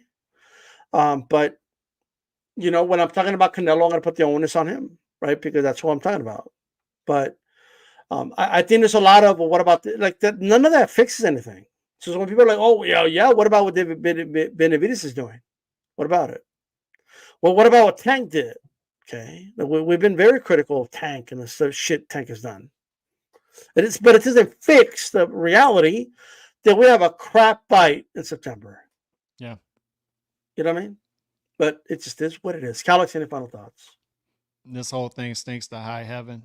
But you know, when I'm talking about Canelo, I'm going to put the onus on him, right? Because that's what I'm talking about. But I think there's a lot of, well, what about like that? None of that fixes anything. So when people are like, oh yeah, what about what David Benavidez is doing? What about it? Well, what about what Tank did? Okay, we've been very critical of Tank and the stuff shit Tank has done. But it doesn't fix the reality that we have a crap fight in September.
Yeah,
you know what I mean. But it just is what it is. Calix, any final thoughts?
This whole thing stinks to high heaven.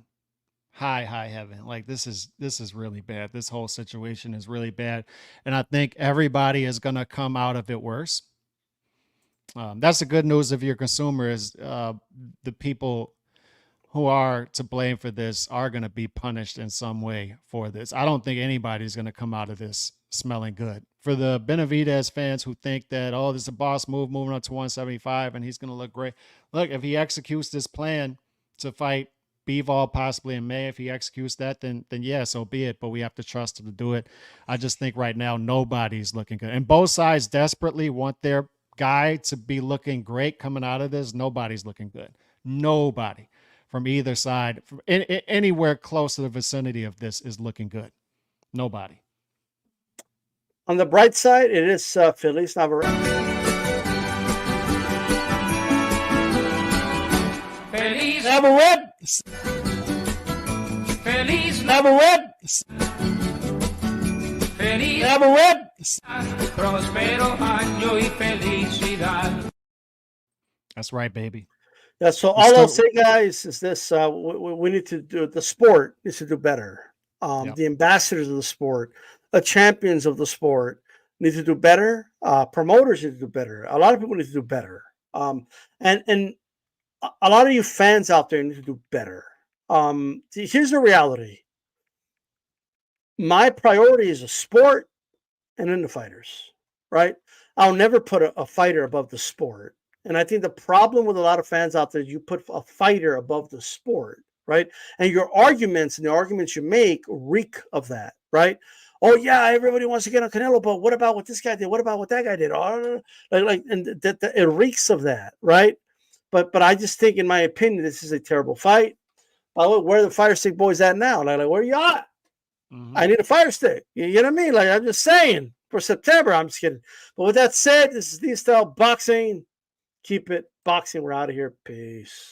High heaven. Like, this is really bad. This whole situation is really bad. And I think everybody is going to come out of it worse. That's the good news if you're a consumer is the people who are to blame for this are going to be punished in some way for this. I don't think anybody's going to come out of this smelling good. For the Benavidez fans who think that, oh, this is a boss move moving up to 175 and he's going to look great. Look, if he executes this plan to fight Bivol possibly in May, if he executes that, then yeah, so be it. But we have to trust him to do it. I just think right now nobody's looking good. And both sides desperately want their guy to be looking great coming out of this. Nobody's looking good. Nobody from either side, from anywhere close to the vicinity of this is looking good. Nobody.
On the bright side, it is Feliz Navarrete.
Feliz
Navarrete.
Feliz
Navarrete.
Feliz
Navarrete.
Prospero año y felicidad.
That's right, baby.
Yeah, so all I'll say, guys, is this: we need to do, the sport needs to do better. The ambassadors of the sport, the champions of the sport, need to do better. Promoters need to do better. A lot of people need to do better. And a lot of you fans out there need to do better. Here's the reality. My priority is a sport and then the fighters, right? I'll never put a fighter above the sport. And I think the problem with a lot of fans out there is you put a fighter above the sport, right? And your arguments and the arguments you make reek of that, right? Oh yeah, everybody wants to get on Canelo, but what about what this guy did? What about what that guy did? Oh, and it reeks of that, right? But I just think, in my opinion, this is a terrible fight. By the way, where are the fire stick boys at now? Like where are you at? I need a fire stick. You know what I mean? Like, I'm just saying, for September, I'm just kidding. But with that said, this is the style boxing. Keep it boxing. We're out of here. Peace.